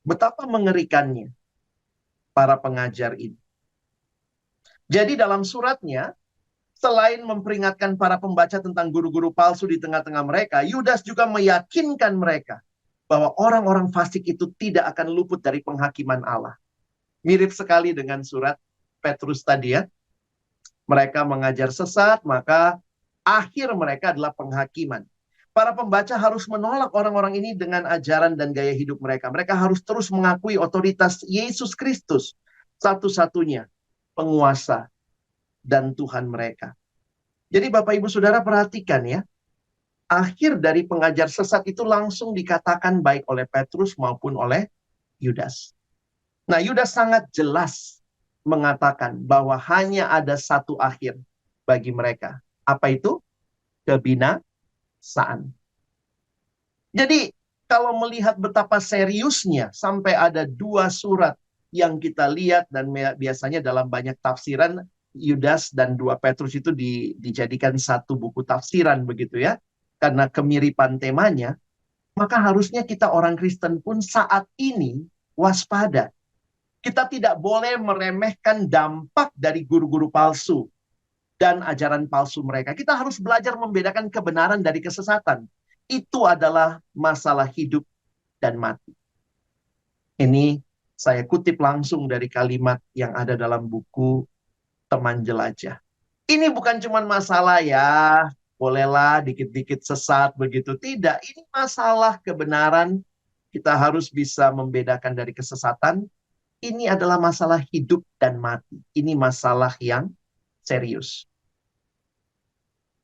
betapa mengerikannya para pengajar ini. Jadi dalam suratnya, selain memperingatkan para pembaca tentang guru-guru palsu di tengah-tengah mereka, Yudas juga meyakinkan mereka bahwa orang-orang fasik itu tidak akan luput dari penghakiman Allah. Mirip sekali dengan surat Petrus tadi ya. Mereka mengajar sesat, maka akhir mereka adalah penghakiman. Para pembaca harus menolak orang-orang ini dengan ajaran dan gaya hidup mereka. Mereka harus terus mengakui otoritas Yesus Kristus, satu-satunya penguasa dan Tuhan mereka. Jadi Bapak Ibu Saudara perhatikan ya, akhir dari pengajar sesat itu langsung dikatakan baik oleh Petrus maupun oleh Yudas. Nah, Yudas sangat jelas mengatakan bahwa hanya ada satu akhir bagi mereka. Apa itu? Kebinasaan. Jadi kalau melihat betapa seriusnya sampai ada 2 surat yang kita lihat, dan biasanya dalam banyak tafsiran Yudas dan 2 Petrus itu dijadikan satu buku tafsiran begitu ya. Karena kemiripan temanya, maka harusnya kita orang Kristen pun saat ini waspada. Kita tidak boleh meremehkan dampak dari guru-guru palsu. dan ajaran palsu mereka. Kita harus belajar membedakan kebenaran dari kesesatan. Itu adalah masalah hidup dan mati. Ini saya kutip langsung dari kalimat yang ada dalam buku Teman Jelajah. Ini bukan cuma masalah ya, bolehlah dikit-dikit sesat begitu. Tidak, ini masalah kebenaran. Kita harus bisa membedakan dari kesesatan. Ini adalah masalah hidup dan mati. Ini masalah yang serius.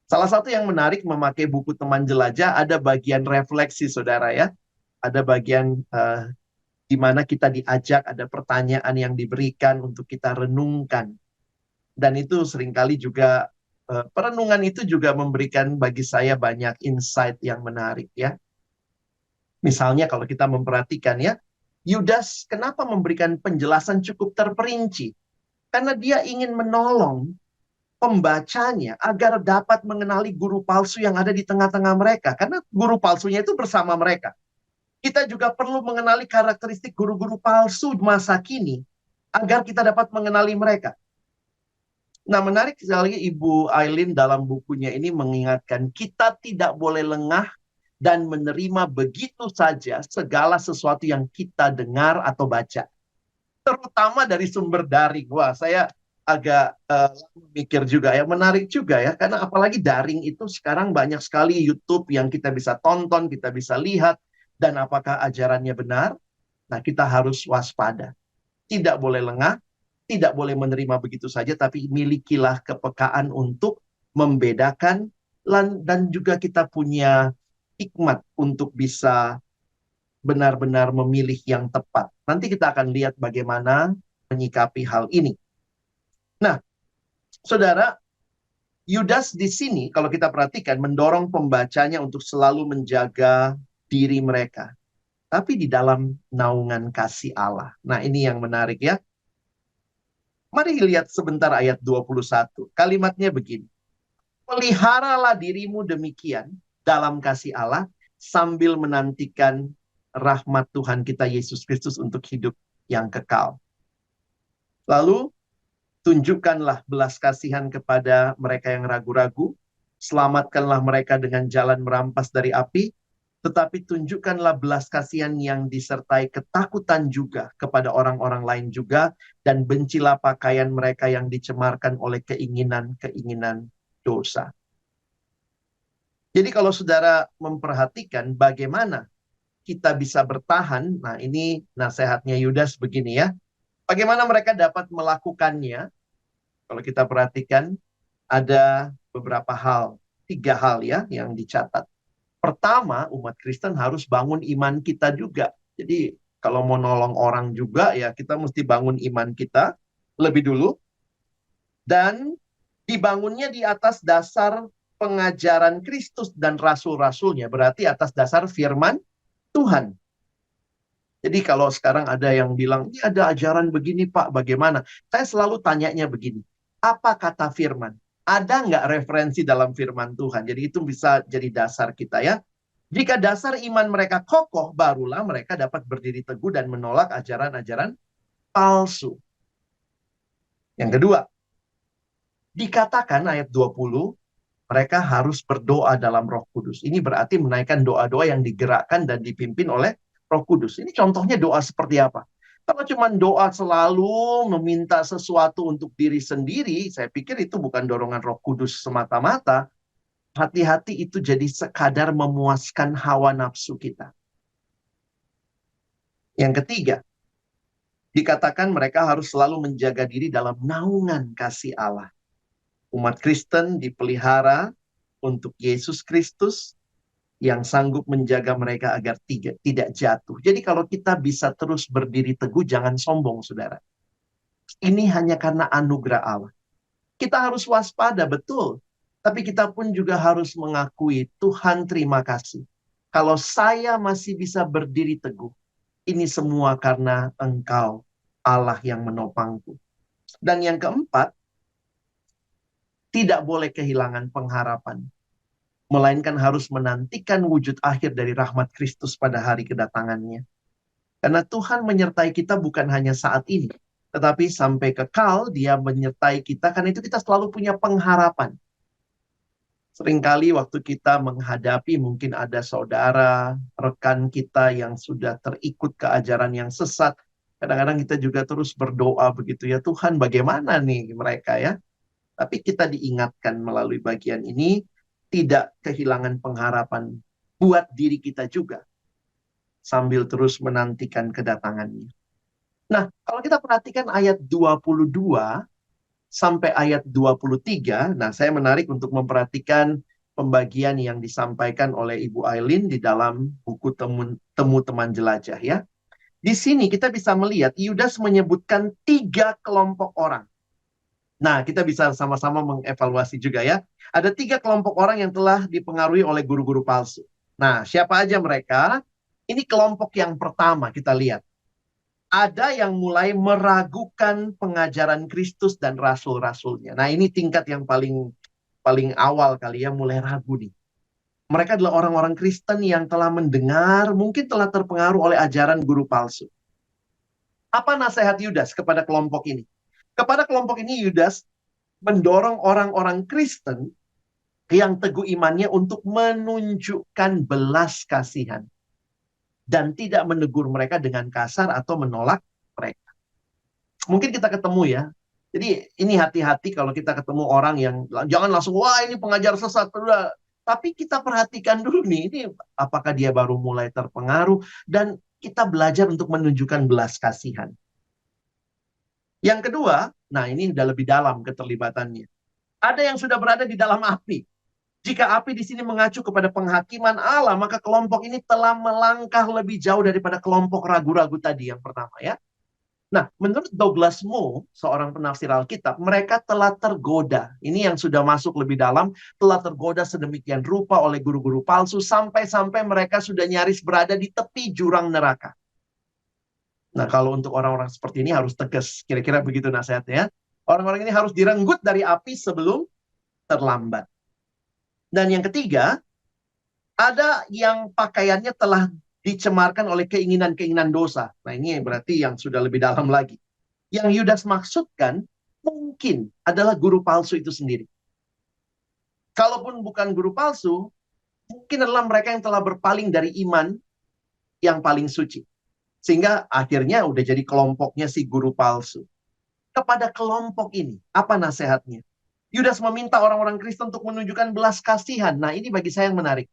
Salah satu yang menarik memakai buku Teman Jelajah, ada bagian refleksi, saudara ya. Ada bagian di mana kita diajak, ada pertanyaan yang diberikan untuk kita renungkan. Dan itu seringkali juga, perenungan itu juga memberikan bagi saya banyak insight yang menarik ya. Misalnya kalau kita memperhatikan ya, Yudas kenapa memberikan penjelasan cukup terperinci? Karena dia ingin menolong pembacanya agar dapat mengenali guru palsu yang ada di tengah-tengah mereka. Karena guru palsunya itu bersama mereka. Kita juga perlu mengenali karakteristik guru-guru palsu masa kini agar kita dapat mengenali mereka. Nah, menarik sekali Ibu Aileen dalam bukunya ini mengingatkan kita tidak boleh lengah dan menerima begitu saja segala sesuatu yang kita dengar atau baca. Terutama dari sumber daring. Wah, saya agak mikir juga ya, menarik juga ya. Karena apalagi daring itu sekarang banyak sekali YouTube yang kita bisa tonton, kita bisa lihat. Dan apakah ajarannya benar? Nah, kita harus waspada. Tidak boleh lengah, tidak boleh menerima begitu saja, tapi milikilah kepekaan untuk membedakan dan juga kita punya hikmat untuk bisa benar-benar memilih yang tepat. Nanti kita akan lihat bagaimana menyikapi hal ini. Nah, saudara, Yudas di sini kalau kita perhatikan mendorong pembacanya untuk selalu menjaga diri mereka. Tapi di dalam naungan kasih Allah. Nah, ini yang menarik ya. Mari lihat sebentar ayat 21. Kalimatnya begini. Peliharalah dirimu demikian dalam kasih Allah sambil menantikan rahmat Tuhan kita Yesus Kristus untuk hidup yang kekal. Lalu tunjukkanlah belas kasihan kepada mereka yang ragu-ragu. Selamatkanlah mereka dengan jalan merampas dari api. Tetapi tunjukkanlah belas kasihan yang disertai ketakutan juga kepada orang-orang lain juga. Dan bencilah pakaian mereka yang dicemarkan oleh keinginan-keinginan dosa. Jadi kalau saudara memperhatikan bagaimana kita bisa bertahan, nah ini nasihatnya Yudas begini ya. Bagaimana mereka dapat melakukannya? Kalau kita perhatikan ada beberapa hal, 3 hal ya yang dicatat. Pertama, umat Kristen harus bangun iman kita juga. Jadi kalau mau nolong orang juga ya kita mesti bangun iman kita lebih dulu. Dan dibangunnya di atas dasar pengajaran Kristus dan rasul-rasulnya. Berarti atas dasar firman Tuhan. Jadi kalau sekarang ada yang bilang, ini ada ajaran begini Pak, bagaimana? Saya selalu tanyanya begini, apa kata firman? Ada nggak referensi dalam firman Tuhan? Jadi itu bisa jadi dasar kita ya. Jika dasar iman mereka kokoh, barulah mereka dapat berdiri teguh dan menolak ajaran-ajaran palsu. Yang kedua, dikatakan ayat 20, mereka harus berdoa dalam Roh Kudus. Ini berarti menaikkan doa-doa yang digerakkan dan dipimpin oleh Roh Kudus. Ini contohnya doa seperti apa? Kalau cuma doa selalu meminta sesuatu untuk diri sendiri, saya pikir itu bukan dorongan Roh Kudus semata-mata. Hati-hati itu jadi sekadar memuaskan hawa nafsu kita. Yang ketiga, dikatakan mereka harus selalu menjaga diri dalam naungan kasih Allah. Umat Kristen dipelihara untuk Yesus Kristus yang sanggup menjaga mereka agar tidak jatuh. Jadi kalau kita bisa terus berdiri teguh, jangan sombong, saudara. Ini hanya karena anugerah Allah. Kita harus waspada, betul. Tapi kita pun juga harus mengakui, Tuhan terima kasih. Kalau saya masih bisa berdiri teguh, ini semua karena Engkau, Allah yang menopangku. Dan yang keempat, tidak boleh kehilangan pengharapan. Melainkan harus menantikan wujud akhir dari rahmat Kristus pada hari kedatangannya. Karena Tuhan menyertai kita bukan hanya saat ini, tetapi sampai kekal dia menyertai kita, karena itu kita selalu punya pengharapan. Seringkali waktu kita menghadapi mungkin ada saudara, rekan kita yang sudah terikut ke ajaran yang sesat, kadang-kadang kita juga terus berdoa begitu ya, Tuhan bagaimana nih mereka ya. Tapi kita diingatkan melalui bagian ini, tidak kehilangan pengharapan buat diri kita juga, sambil terus menantikan kedatangannya. Nah, kalau kita perhatikan ayat 22 sampai ayat 23, nah saya menarik untuk memperhatikan pembagian yang disampaikan oleh Ibu Aileen di dalam buku Temu Teman Jelajah ya. Di sini kita bisa melihat Yudas menyebutkan 3 kelompok orang. Nah, kita bisa sama-sama mengevaluasi juga ya. Ada 3 kelompok orang yang telah dipengaruhi oleh guru-guru palsu. Nah, siapa aja mereka? Ini kelompok yang pertama kita lihat. Ada yang mulai meragukan pengajaran Kristus dan rasul-rasulnya. Nah, ini tingkat yang paling awal kali ya, mulai ragu nih. Mereka adalah orang-orang Kristen yang telah mendengar, mungkin telah terpengaruh oleh ajaran guru palsu. Apa nasihat Yudas kepada kelompok ini? Kepada kelompok ini Yudas mendorong orang-orang Kristen yang teguh imannya untuk menunjukkan belas kasihan dan tidak menegur mereka dengan kasar atau menolak mereka. Mungkin kita ketemu ya. Jadi ini hati-hati kalau kita ketemu orang yang jangan langsung wah ini pengajar sesat. Tapi kita perhatikan dulu nih, ini apakah dia baru mulai terpengaruh, dan kita belajar untuk menunjukkan belas kasihan. Yang kedua, nah ini udah lebih dalam keterlibatannya. Ada yang sudah berada di dalam api. Jika api di sini mengacu kepada penghakiman Allah, maka kelompok ini telah melangkah lebih jauh daripada kelompok ragu-ragu tadi yang pertama ya. Nah, menurut Douglas Moo, seorang penafsir Alkitab, mereka telah tergoda. Ini yang sudah masuk lebih dalam, telah tergoda sedemikian rupa oleh guru-guru palsu, sampai-sampai mereka sudah nyaris berada di tepi jurang neraka. Nah, kalau untuk orang-orang seperti ini harus tegas. Kira-kira begitu nasihatnya. Orang-orang ini harus direnggut dari api sebelum terlambat. Dan yang ketiga, ada yang pakaiannya telah dicemarkan oleh keinginan-keinginan dosa. Nah, ini berarti yang sudah lebih dalam lagi. Yang Yudas maksudkan mungkin adalah guru palsu itu sendiri. Kalaupun bukan guru palsu, mungkin adalah mereka yang telah berpaling dari iman yang paling suci. Sehingga akhirnya udah jadi kelompoknya si guru palsu. Kepada kelompok ini, apa nasihatnya? Yudas meminta orang-orang Kristen untuk menunjukkan belas kasihan. Nah, ini bagi saya yang menarik.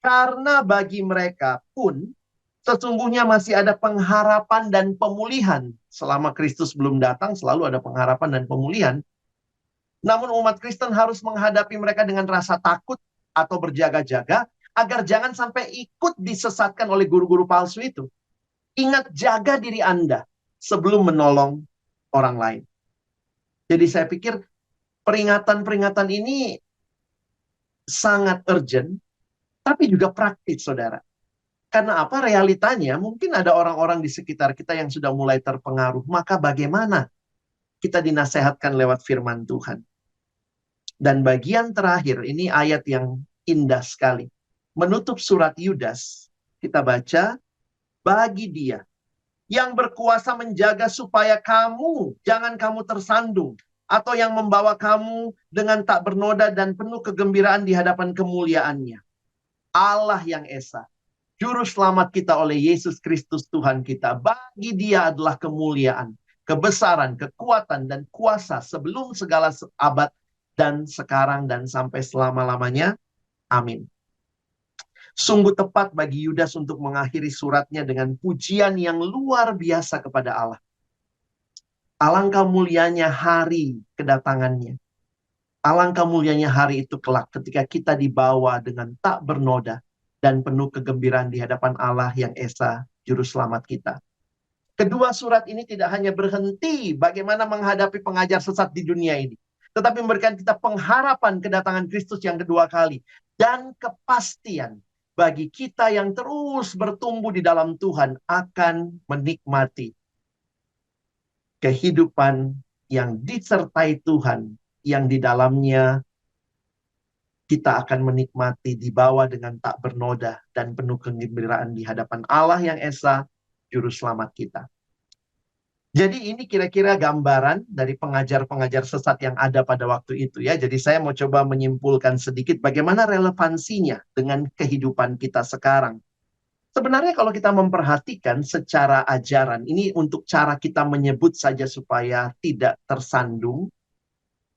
Karena bagi mereka pun sesungguhnya masih ada pengharapan dan pemulihan. Selama Kristus belum datang, selalu ada pengharapan dan pemulihan. Namun umat Kristen harus menghadapi mereka dengan rasa takut atau berjaga-jaga, agar jangan sampai ikut disesatkan oleh guru-guru palsu itu. Ingat, jaga diri Anda sebelum menolong orang lain. Jadi saya pikir peringatan-peringatan ini sangat urgent, tapi juga praktis, saudara. Karena apa? Realitanya mungkin ada orang-orang di sekitar kita yang sudah mulai terpengaruh. Maka bagaimana kita dinasehatkan lewat firman Tuhan? Dan bagian terakhir, ini ayat yang indah sekali. Menutup surat Yudas, kita baca, bagi dia yang berkuasa menjaga supaya jangan kamu tersandung, atau yang membawa kamu dengan tak bernoda dan penuh kegembiraan di hadapan kemuliaannya. Allah yang Esa, Juru Selamat kita oleh Yesus Kristus Tuhan kita. Bagi dia adalah kemuliaan, kebesaran, kekuatan, dan kuasa sebelum segala abad, dan sekarang, dan sampai selama-lamanya. Amin. Sungguh tepat bagi Yudas untuk mengakhiri suratnya dengan pujian yang luar biasa kepada Allah. Alangkah mulianya hari kedatangannya. Alangkah mulianya hari itu kelak ketika kita dibawa dengan tak bernoda dan penuh kegembiraan di hadapan Allah yang Esa, Juru Selamat kita. Kedua surat ini tidak hanya berhenti bagaimana menghadapi pengajar sesat di dunia ini, tetapi memberikan kita pengharapan kedatangan Kristus yang kedua kali. Dan kepastian bagi kita yang terus bertumbuh di dalam Tuhan akan menikmati kehidupan yang disertai Tuhan, yang di dalamnya kita akan menikmati dibawa dengan tak bernoda dan penuh kegembiraan di hadapan Allah yang Esa, Juru Selamat kita. Jadi ini kira-kira gambaran dari pengajar-pengajar sesat yang ada pada waktu itu ya. Jadi saya mau coba menyimpulkan sedikit bagaimana relevansinya dengan kehidupan kita sekarang. Sebenarnya kalau kita memperhatikan secara ajaran, ini untuk cara kita menyebut saja supaya tidak tersandung.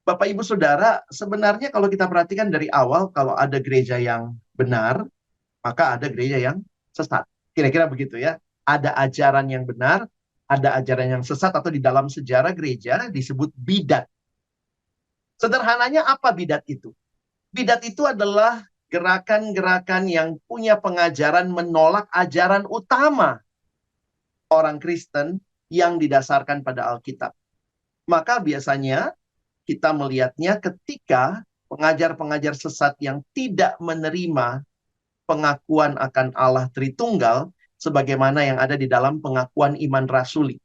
Bapak Ibu Saudara, sebenarnya kalau kita perhatikan dari awal, kalau ada gereja yang benar, maka ada gereja yang sesat. Kira-kira begitu ya. Ada ajaran yang benar, ada ajaran yang sesat, atau di dalam sejarah gereja disebut bidat. Sederhananya apa bidat itu? Bidat itu adalah gerakan-gerakan yang punya pengajaran menolak ajaran utama orang Kristen yang didasarkan pada Alkitab. Maka biasanya kita melihatnya ketika pengajar-pengajar sesat yang tidak menerima pengakuan akan Allah Tritunggal sebagaimana yang ada di dalam pengakuan iman rasuli.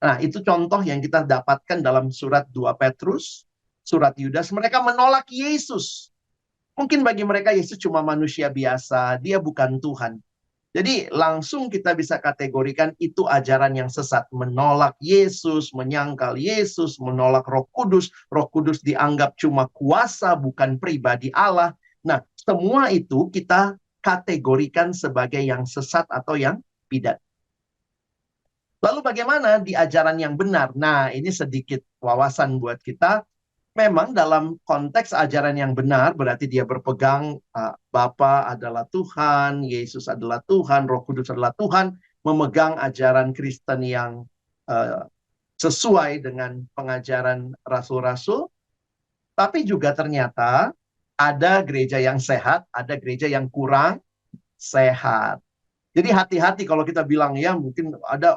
Nah, itu contoh yang kita dapatkan dalam surat 2 Petrus, surat Yudas. Mereka menolak Yesus. Mungkin bagi mereka Yesus cuma manusia biasa, dia bukan Tuhan. Jadi langsung kita bisa kategorikan itu ajaran yang sesat. Menolak Yesus, menyangkal Yesus, menolak Roh Kudus. Roh Kudus dianggap cuma kuasa, bukan pribadi Allah. Nah, semua itu kita kategorikan sebagai yang sesat atau yang bidat. Lalu bagaimana di ajaran yang benar? Nah, ini sedikit wawasan buat kita. Memang dalam konteks ajaran yang benar, berarti dia berpegang Bapa adalah Tuhan, Yesus adalah Tuhan, Roh Kudus adalah Tuhan, memegang ajaran Kristen yang uh, sesuai dengan pengajaran rasul-rasul. Tapi juga ternyata ada gereja yang sehat, ada gereja yang kurang sehat. Jadi hati-hati kalau kita bilang ya mungkin ada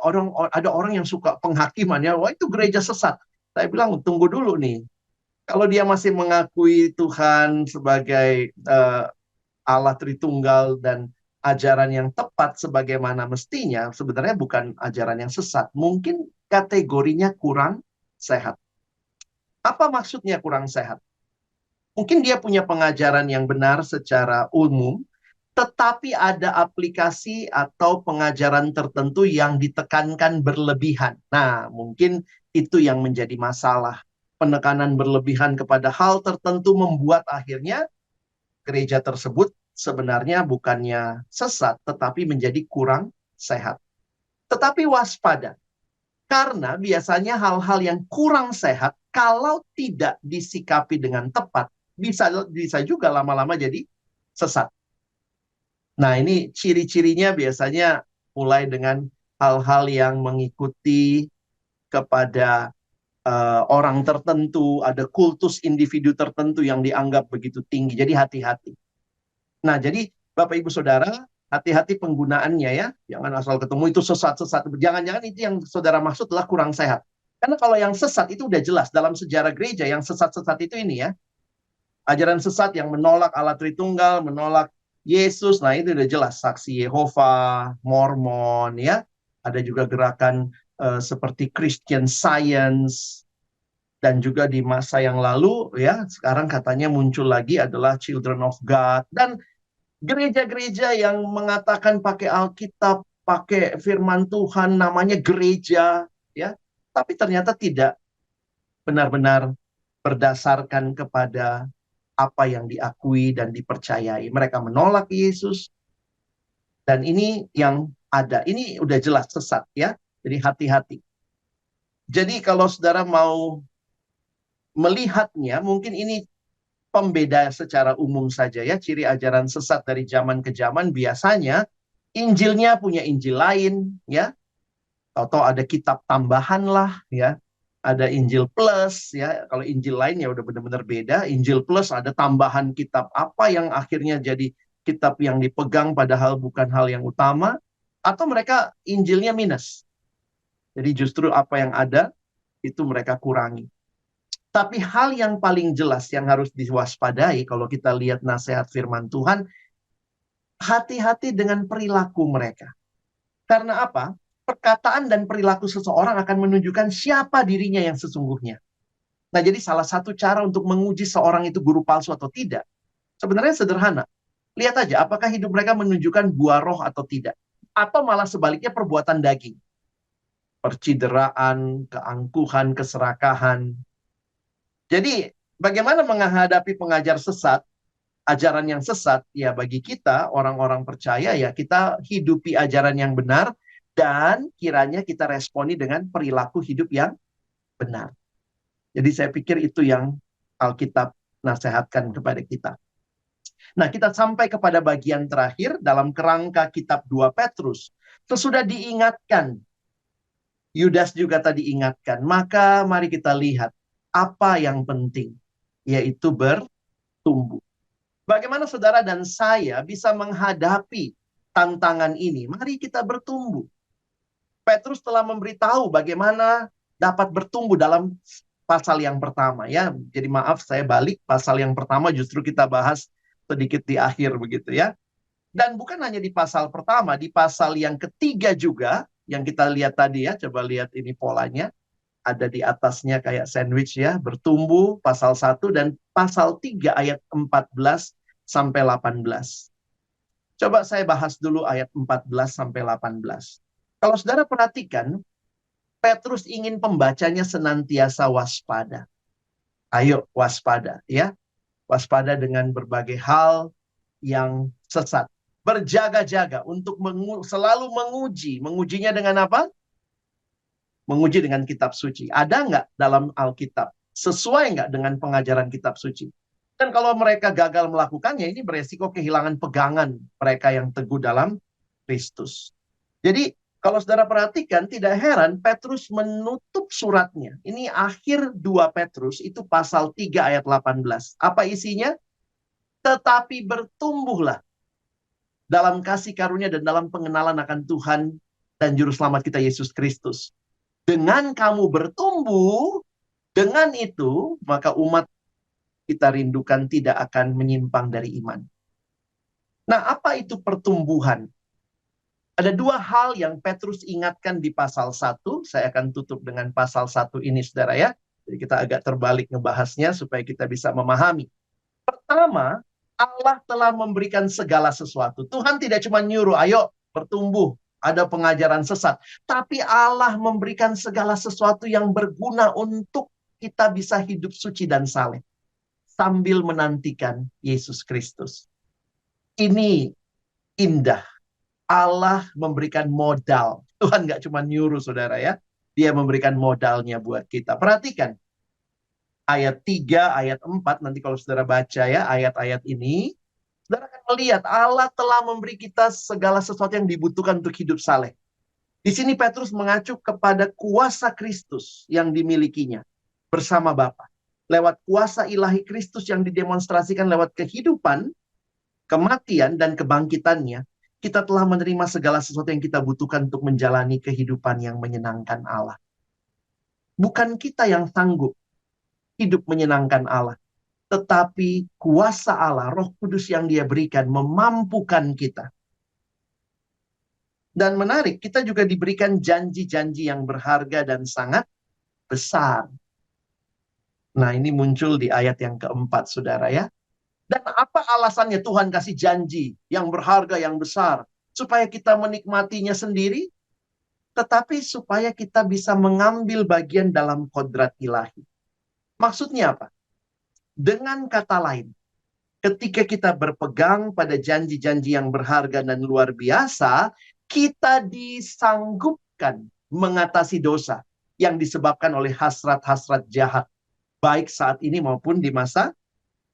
orang yang suka penghakiman ya, wah itu gereja sesat. Saya bilang tunggu dulu nih. Kalau dia masih mengakui Tuhan sebagai Allah Tritunggal dan ajaran yang tepat sebagaimana mestinya, sebenarnya bukan ajaran yang sesat. Mungkin kategorinya kurang sehat. Apa maksudnya kurang sehat? Mungkin dia punya pengajaran yang benar secara umum, tetapi ada aplikasi atau pengajaran tertentu yang ditekankan berlebihan. Nah, mungkin itu yang menjadi masalah. Penekanan berlebihan kepada hal tertentu membuat akhirnya gereja tersebut sebenarnya bukannya sesat, tetapi menjadi kurang sehat. Tetapi waspada, karena biasanya hal-hal yang kurang sehat, kalau tidak disikapi dengan tepat, bisa juga lama-lama jadi sesat. Nah, ini ciri-cirinya biasanya mulai dengan hal-hal yang mengikuti kepada orang tertentu, ada kultus individu tertentu yang dianggap begitu tinggi. Jadi hati-hati. Nah, jadi Bapak Ibu Saudara, hati-hati penggunaannya ya. Jangan asal ketemu itu sesat-sesat. Jangan-jangan itu yang saudara maksud adalah kurang sehat. Karena kalau yang sesat itu udah jelas dalam sejarah gereja, yang sesat-sesat itu ini ya. Ajaran sesat yang menolak Allah Tritunggal, menolak Yesus. Nah, itu udah jelas. Saksi Yehova, Mormon ya. Ada juga gerakan seperti Christian Science. Dan juga di masa yang lalu ya, sekarang katanya muncul lagi adalah Children of God. Dan gereja-gereja yang mengatakan pakai Alkitab, pakai firman Tuhan, namanya gereja ya. Tapi ternyata tidak benar-benar berdasarkan kepada apa yang diakui dan dipercayai. Mereka menolak Yesus, dan ini yang ada. Ini udah jelas sesat ya. Jadi hati-hati. Jadi kalau saudara mau melihatnya, mungkin ini pembeda secara umum saja ya. Ciri ajaran sesat dari zaman ke zaman biasanya Injilnya punya Injil lain ya. Atau ada kitab tambahan lah ya. Ada Injil plus ya. Kalau Injil lain ya udah benar-benar beda. Injil plus ada tambahan kitab apa yang akhirnya jadi kitab yang dipegang padahal bukan hal yang utama. Atau mereka Injilnya minus. Jadi justru apa yang ada itu mereka kurangi. Tapi hal yang paling jelas yang harus diwaspadai kalau kita lihat nasihat firman Tuhan, hati-hati dengan perilaku mereka. Karena apa? Perkataan dan perilaku seseorang akan menunjukkan siapa dirinya yang sesungguhnya. Nah, jadi salah satu cara untuk menguji seorang itu guru palsu atau tidak, sebenarnya sederhana. Lihat aja, apakah hidup mereka menunjukkan buah roh atau tidak. Atau malah sebaliknya perbuatan daging. percideraan, keangkuhan, keserakahan. Jadi bagaimana menghadapi pengajar sesat, ajaran yang sesat? Ya bagi kita orang-orang percaya ya kita hidupi ajaran yang benar dan kiranya kita responi dengan perilaku hidup yang benar. Jadi saya pikir itu yang Alkitab nasihatkan kepada kita. Nah, kita sampai kepada bagian terakhir dalam kerangka kitab 2 Petrus. Sesudah diingatkan, Yudas juga tadi ingatkan, maka mari kita lihat apa yang penting, yaitu bertumbuh. Bagaimana saudara dan saya bisa menghadapi tantangan ini? Mari kita bertumbuh. Petrus telah memberitahu bagaimana dapat bertumbuh dalam pasal yang pertama ya. Jadi maaf saya balik, pasal yang pertama justru kita bahas sedikit di akhir begitu ya. Dan bukan hanya di pasal pertama, di pasal yang ketiga juga yang kita lihat tadi ya, coba lihat ini polanya. Ada di atasnya kayak sandwich ya, bertumbuh pasal 1 dan pasal 3 ayat 14 sampai 18. Coba saya bahas dulu ayat 14 sampai 18. Kalau saudara perhatikan, Petrus ingin pembacanya senantiasa waspada. Ayo waspada ya. Waspada dengan berbagai hal yang sesat. Berjaga-jaga untuk selalu menguji. Mengujinya dengan apa? Menguji dengan kitab suci. Ada nggak dalam Alkitab? Sesuai nggak dengan pengajaran kitab suci? Dan kalau mereka gagal melakukannya, ini beresiko kehilangan pegangan mereka yang teguh dalam Kristus. Jadi kalau saudara perhatikan, tidak heran Petrus menutup suratnya. Ini akhir 2 Petrus, itu pasal 3 ayat 18. Apa isinya? Tetapi bertumbuhlah dalam kasih karunia dan dalam pengenalan akan Tuhan dan Juru Selamat kita Yesus Kristus. Dengan kamu bertumbuh, dengan itu, maka umat kita rindukan tidak akan menyimpang dari iman. Nah, apa itu pertumbuhan? Ada dua hal yang Petrus ingatkan di pasal 1. Saya akan tutup dengan pasal 1 ini, saudara ya. Jadi kita agak terbalik ngebahasnya supaya kita bisa memahami. Pertama, Allah telah memberikan segala sesuatu. Tuhan tidak cuma nyuruh, ayo bertumbuh. Ada pengajaran sesat. Tapi Allah memberikan segala sesuatu yang berguna untuk kita bisa hidup suci dan saleh. Sambil menantikan Yesus Kristus. Ini indah. Allah memberikan modal. Tuhan nggak cuma nyuruh saudara ya. Dia memberikan modalnya buat kita. Perhatikan. Ayat 3, ayat 4. Nanti kalau saudara baca ya ayat-ayat ini. Saudara akan melihat Allah telah memberi kita segala sesuatu yang dibutuhkan untuk hidup saleh. Di sini Petrus mengacu kepada kuasa Kristus yang dimilikinya. Bersama Bapa. Lewat kuasa ilahi Kristus yang didemonstrasikan lewat kehidupan, kematian, dan kebangkitannya. Kita telah menerima segala sesuatu yang kita butuhkan untuk menjalani kehidupan yang menyenangkan Allah. Bukan kita yang sanggup hidup menyenangkan Allah. Tetapi kuasa Allah, Roh Kudus yang Dia berikan, memampukan kita. Dan menarik, kita juga diberikan janji-janji yang berharga dan sangat besar. Nah, ini muncul di ayat yang keempat, saudara ya. Dan apa alasannya Tuhan kasih janji yang berharga, yang besar? Supaya kita menikmatinya sendiri, tetapi supaya kita bisa mengambil bagian dalam kodrat ilahi. Maksudnya apa? Dengan kata lain, ketika kita berpegang pada janji-janji yang berharga dan luar biasa, kita disanggupkan mengatasi dosa yang disebabkan oleh hasrat-hasrat jahat, baik saat ini maupun di masa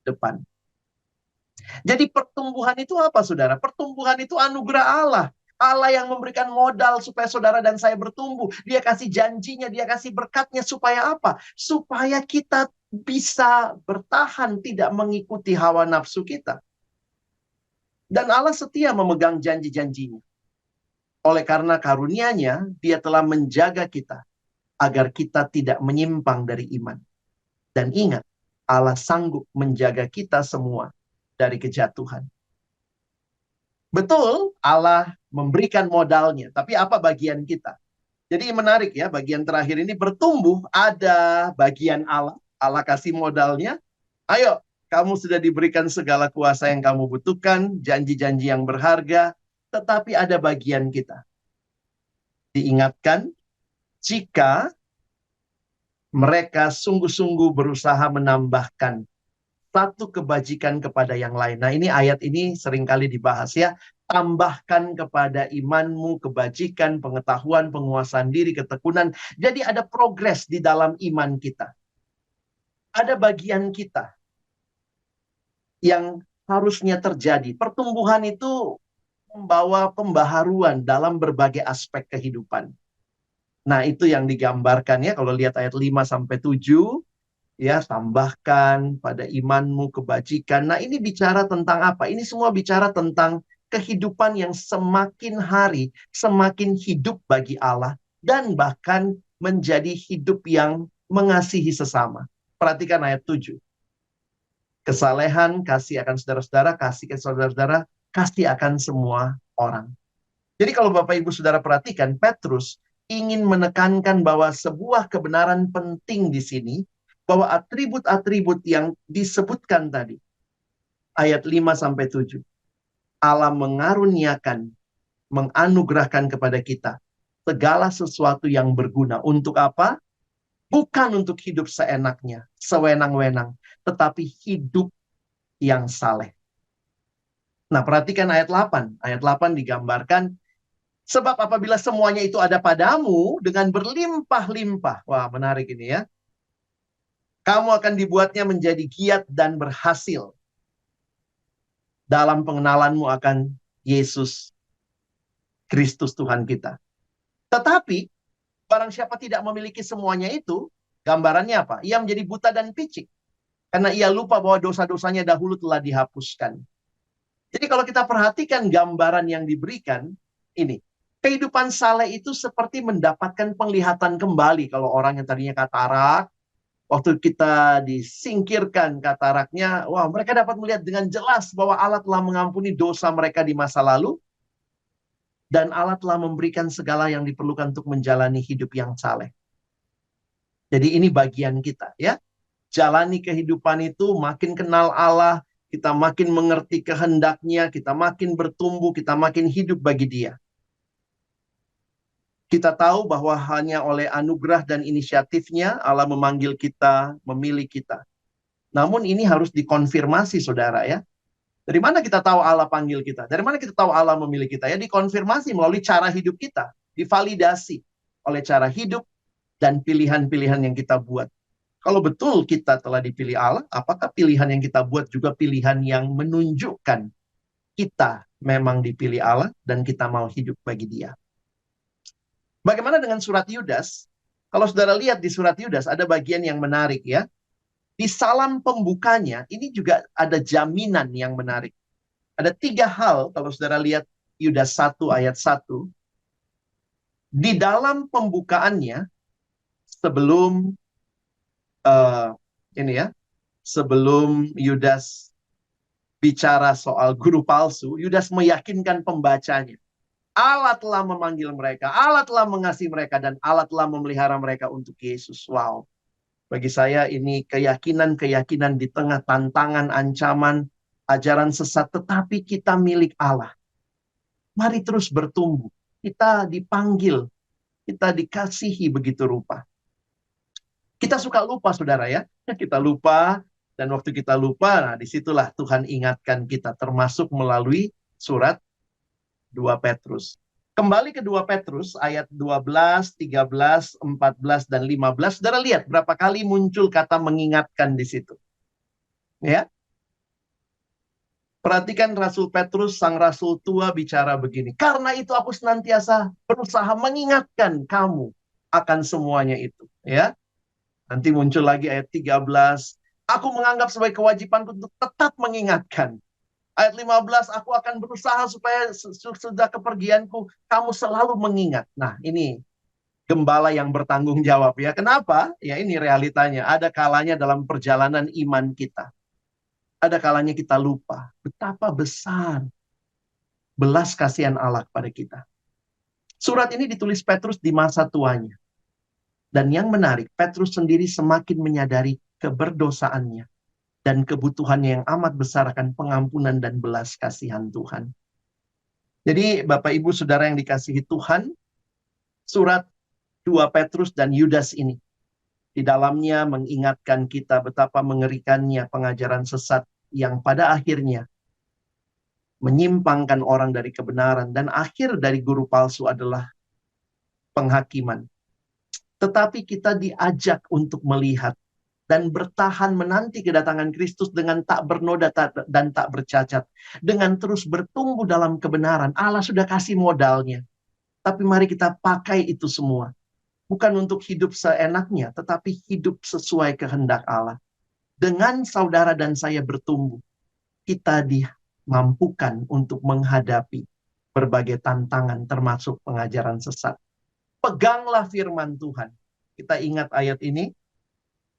depan. Jadi pertumbuhan itu apa, saudara? Pertumbuhan itu anugerah Allah. Allah yang memberikan modal supaya saudara dan saya bertumbuh. Dia kasih janjinya, dia kasih berkatnya supaya apa? Supaya kita bisa bertahan tidak mengikuti hawa nafsu kita. Dan Allah setia memegang janji-janjinya. Oleh karena karunia-Nya, Dia telah menjaga kita agar kita tidak menyimpang dari iman. Dan ingat, Allah sanggup menjaga kita semua dari kejatuhan. Betul, Allah memberikan modalnya, tapi apa bagian kita? Jadi menarik ya, bagian terakhir ini bertumbuh, ada bagian Allah, Allah kasih modalnya. Ayo, kamu sudah diberikan segala kuasa yang kamu butuhkan, janji-janji yang berharga, tetapi ada bagian kita. Diingatkan, jika mereka sungguh-sungguh berusaha menambahkan satu kebajikan kepada yang lain. Nah, ini ayat ini seringkali dibahas ya. Tambahkan kepada imanmu kebajikan, pengetahuan, penguasaan diri, ketekunan. Jadi ada progres di dalam iman kita. Ada bagian kita yang harusnya terjadi. Pertumbuhan itu membawa pembaharuan dalam berbagai aspek kehidupan. Nah, itu yang digambarkan ya kalau lihat ayat 5 sampai 7. Ya, tambahkan pada imanmu kebajikan. Nah, ini bicara tentang apa? Ini semua bicara tentang kehidupan yang semakin hari semakin hidup bagi Allah dan bahkan menjadi hidup yang mengasihi sesama. Perhatikan ayat 7. Kesalehan, kasih akan saudara-saudara, kasih ke saudara-saudara, kasih akan semua orang. Jadi kalau Bapak Ibu Saudara perhatikan, Petrus ingin menekankan bahwa sebuah kebenaran penting di sini, bahwa atribut-atribut yang disebutkan tadi, ayat 5 sampai 7, Allah mengaruniakan, menganugerahkan kepada kita segala sesuatu yang berguna. Untuk apa? Bukan untuk hidup seenaknya, sewenang-wenang, tetapi hidup yang saleh. Nah, perhatikan ayat 8. Ayat 8 digambarkan, sebab apabila semuanya itu ada padamu dengan berlimpah-limpah. Wah, menarik ini ya. Kamu akan dibuatnya menjadi giat dan berhasil dalam pengenalanmu akan Yesus Kristus Tuhan kita. Tetapi, barang siapa tidak memiliki semuanya itu, gambarannya apa? Ia menjadi buta dan picik. Karena ia lupa bahwa dosa-dosanya dahulu telah dihapuskan. Jadi kalau kita perhatikan gambaran yang diberikan, ini. Kehidupan saleh itu seperti mendapatkan penglihatan kembali. Kalau orang yang tadinya katarak, waktu kita disingkirkan kataraknya, wah, mereka dapat melihat dengan jelas bahwa Allah telah mengampuni dosa mereka di masa lalu, dan Allah telah memberikan segala yang diperlukan untuk menjalani hidup yang saleh. Jadi ini bagian kita ya. Jalani kehidupan itu, makin kenal Allah, kita makin mengerti kehendaknya, kita makin bertumbuh, kita makin hidup bagi Dia. Kita tahu bahwa hanya oleh anugerah dan inisiatifnya Allah memanggil kita, memilih kita. Namun ini harus dikonfirmasi saudara ya. Dari mana kita tahu Allah panggil kita? Dari mana kita tahu Allah memilih kita? Ya dikonfirmasi melalui cara hidup kita. Divalidasi oleh cara hidup dan pilihan-pilihan yang kita buat. Kalau betul kita telah dipilih Allah, apakah pilihan yang kita buat juga pilihan yang menunjukkan kita memang dipilih Allah dan kita mau hidup bagi Dia? Bagaimana dengan surat Yudas? Kalau saudara lihat di surat Yudas ada bagian yang menarik ya. Di salam pembukanya ini juga ada jaminan yang menarik. Ada 3 hal kalau saudara lihat Yudas 1 ayat 1. Di dalam pembukaannya sebelum ini ya, sebelum Yudas bicara soal guru palsu, Yudas meyakinkan pembacanya. Allah telah memanggil mereka, Allah telah mengasihi mereka, dan Allah telah memelihara mereka untuk Yesus. Wow. Bagi saya ini keyakinan-keyakinan di tengah tantangan, ancaman, ajaran sesat, tetapi kita milik Allah. Mari terus bertumbuh. Kita dipanggil, kita dikasihi begitu rupa. Kita suka lupa saudara ya. Kita lupa, dan waktu kita lupa, nah disitulah Tuhan ingatkan kita, termasuk melalui surat 2 Petrus. Kembali ke 2 Petrus ayat 12, 13, 14, dan 15. Saudara lihat berapa kali muncul kata mengingatkan di situ. Ya. Perhatikan Rasul Petrus, sang rasul tua bicara begini. Karena itu aku senantiasa berusaha mengingatkan kamu akan semuanya itu. Ya. Nanti muncul lagi ayat 13. Aku menganggap sebagai kewajibanku untuk tetap mengingatkan. Ayat 15, aku akan berusaha supaya sudah kepergianku, kamu selalu mengingat. Nah, ini gembala yang bertanggung jawab ya. Kenapa? Ya ini realitanya. Ada kalanya dalam perjalanan iman kita. Ada kalanya kita lupa betapa besar belas kasihan Allah kepada kita. Surat ini ditulis Petrus di masa tuanya. Dan yang menarik, Petrus sendiri semakin menyadari keberdosaannya dan kebutuhannya yang amat besar akan pengampunan dan belas kasihan Tuhan. Jadi Bapak Ibu Saudara yang dikasihi Tuhan, surat 2 Petrus dan Yudas ini. Di dalamnya mengingatkan kita betapa mengerikannya pengajaran sesat yang pada akhirnya menyimpangkan orang dari kebenaran. Dan akhir dari guru palsu adalah penghakiman. Tetapi kita diajak untuk melihat dan bertahan menanti kedatangan Kristus dengan tak bernoda dan tak bercacat. Dengan terus bertumbuh dalam kebenaran. Allah sudah kasih modalnya. Tapi mari kita pakai itu semua. Bukan untuk hidup seenaknya, tetapi hidup sesuai kehendak Allah. Dengan saudara dan saya bertumbuh, kita dimampukan untuk menghadapi berbagai tantangan termasuk pengajaran sesat. Peganglah firman Tuhan. Kita ingat ayat ini,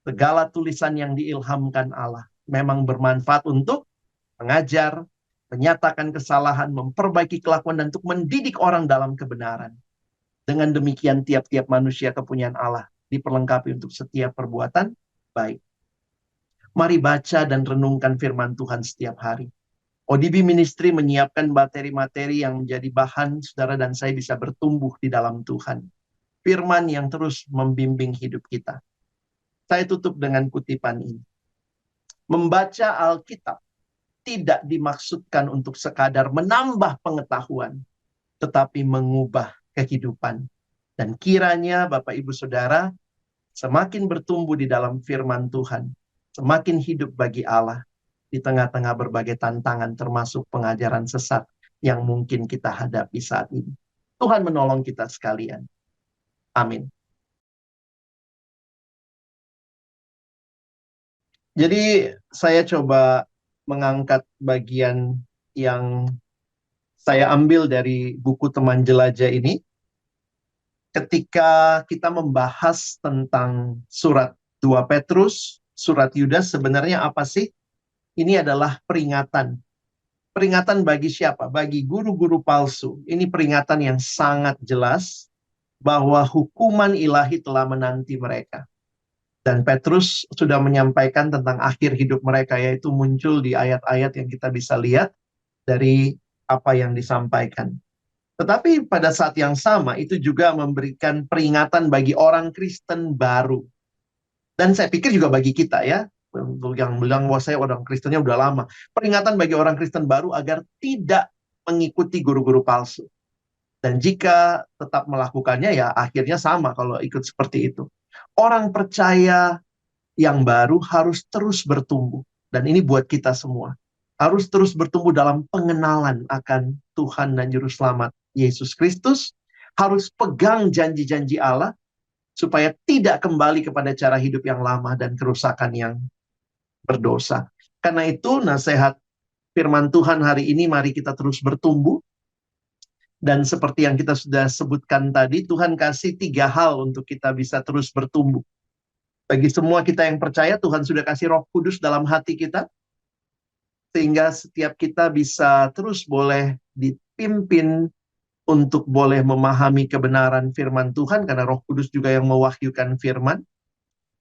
segala tulisan yang diilhamkan Allah memang bermanfaat untuk mengajar, menyatakan kesalahan, memperbaiki kelakuan, dan untuk mendidik orang dalam kebenaran. Dengan demikian tiap-tiap manusia kepunyaan Allah diperlengkapi untuk setiap perbuatan baik. Mari baca dan renungkan firman Tuhan setiap hari. ODB Ministry menyiapkan materi-materi yang menjadi bahan saudara dan saya bisa bertumbuh di dalam Tuhan. Firman yang terus membimbing hidup kita. Saya tutup dengan kutipan ini. Membaca Alkitab tidak dimaksudkan untuk sekadar menambah pengetahuan, tetapi mengubah kehidupan. Dan kiranya Bapak Ibu Saudara semakin bertumbuh di dalam firman Tuhan, semakin hidup bagi Allah di tengah-tengah berbagai tantangan termasuk pengajaran sesat yang mungkin kita hadapi saat ini. Tuhan menolong kita sekalian. Amin. Jadi saya coba mengangkat bagian yang saya ambil dari buku Teman Jelajah ini. Ketika kita membahas tentang surat 2 Petrus, surat Yudas, sebenarnya apa sih? Ini adalah peringatan. Peringatan bagi siapa? Bagi guru-guru palsu. Ini peringatan yang sangat jelas bahwa hukuman ilahi telah menanti mereka. Dan Petrus sudah menyampaikan tentang akhir hidup mereka, yaitu muncul di ayat-ayat yang kita bisa lihat dari apa yang disampaikan. Tetapi pada saat yang sama itu juga memberikan peringatan bagi orang Kristen baru. Dan saya pikir juga bagi kita ya, yang bilang bahwa saya orang Kristennya udah lama. Peringatan bagi orang Kristen baru agar tidak mengikuti guru-guru palsu. Dan jika tetap melakukannya ya akhirnya sama kalau ikut seperti itu. Orang percaya yang baru harus terus bertumbuh. Dan ini buat kita semua. Harus terus bertumbuh dalam pengenalan akan Tuhan dan Juru Selamat Yesus Kristus, harus pegang janji-janji Allah, supaya tidak kembali kepada cara hidup yang lama dan kerusakan yang berdosa. Karena itu nasihat firman Tuhan hari ini, mari kita terus bertumbuh. Dan seperti yang kita sudah sebutkan tadi, Tuhan kasih 3 hal untuk kita bisa terus bertumbuh. Bagi semua kita yang percaya, Tuhan sudah kasih Roh Kudus dalam hati kita, sehingga setiap kita bisa terus boleh dipimpin untuk boleh memahami kebenaran firman Tuhan, karena Roh Kudus juga yang mewahyukan firman.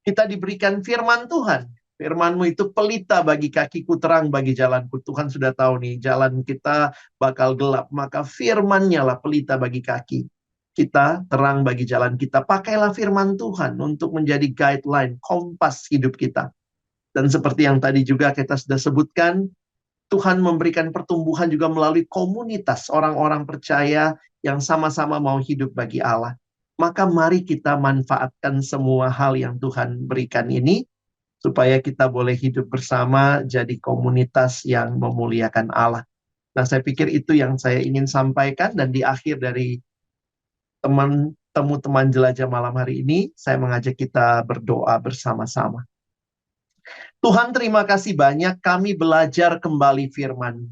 Kita diberikan firman Tuhan. Firman-Mu itu pelita bagi kakiku, terang bagi jalanku. Tuhan sudah tahu nih, jalan kita bakal gelap. Maka firman-Nya lah pelita bagi kaki kita, terang bagi jalan kita. Pakailah firman Tuhan untuk menjadi guideline, kompas hidup kita. Dan seperti yang tadi juga kita sudah sebutkan, Tuhan memberikan pertumbuhan juga melalui komunitas orang-orang percaya yang sama-sama mau hidup bagi Allah. Maka mari kita manfaatkan semua hal yang Tuhan berikan ini, supaya kita boleh hidup bersama jadi komunitas yang memuliakan Allah. Nah, saya pikir itu yang saya ingin sampaikan, dan di akhir dari teman jelajah malam hari ini, saya mengajak kita berdoa bersama-sama. Tuhan, terima kasih banyak kami belajar kembali firman.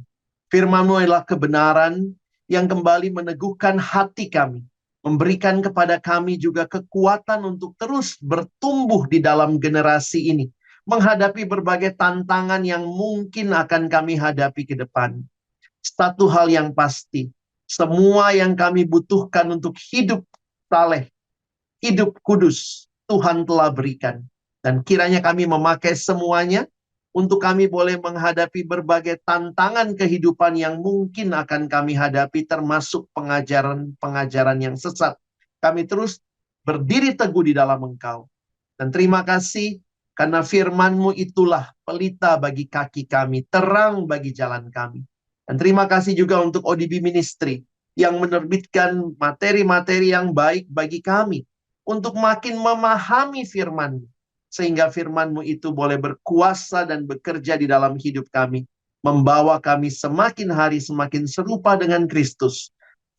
Firman-Mu adalah kebenaran yang kembali meneguhkan hati kami. Memberikan kepada kami juga kekuatan untuk terus bertumbuh di dalam generasi ini. Menghadapi berbagai tantangan yang mungkin akan kami hadapi ke depan. Satu hal yang pasti, semua yang kami butuhkan untuk hidup saleh, hidup kudus, Tuhan telah berikan. Dan kiranya kami memakai semuanya untuk kami boleh menghadapi berbagai tantangan kehidupan yang mungkin akan kami hadapi, termasuk pengajaran-pengajaran yang sesat. Kami terus berdiri teguh di dalam Engkau. Dan terima kasih karena firman-Mu itulah pelita bagi kaki kami, terang bagi jalan kami. Dan terima kasih juga untuk ODB Ministry yang menerbitkan materi-materi yang baik bagi kami untuk makin memahami firman-Mu. Sehingga firman-Mu itu boleh berkuasa dan bekerja di dalam hidup kami. Membawa kami semakin hari semakin serupa dengan Kristus.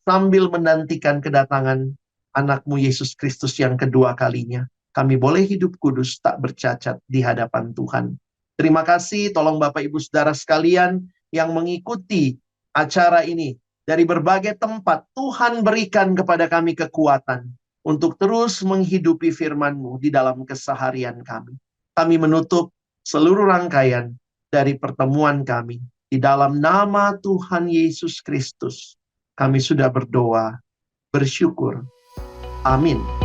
Sambil menantikan kedatangan anak-Mu Yesus Kristus yang kedua kalinya. Kami boleh hidup kudus tak bercacat di hadapan Tuhan. Terima kasih, tolong Bapak Ibu Saudara sekalian yang mengikuti acara ini. Dari berbagai tempat, Tuhan berikan kepada kami kekuatan untuk terus menghidupi firman-Mu di dalam keseharian kami. Kami menutup seluruh rangkaian dari pertemuan kami. Di dalam nama Tuhan Yesus Kristus, kami sudah berdoa, bersyukur. Amin.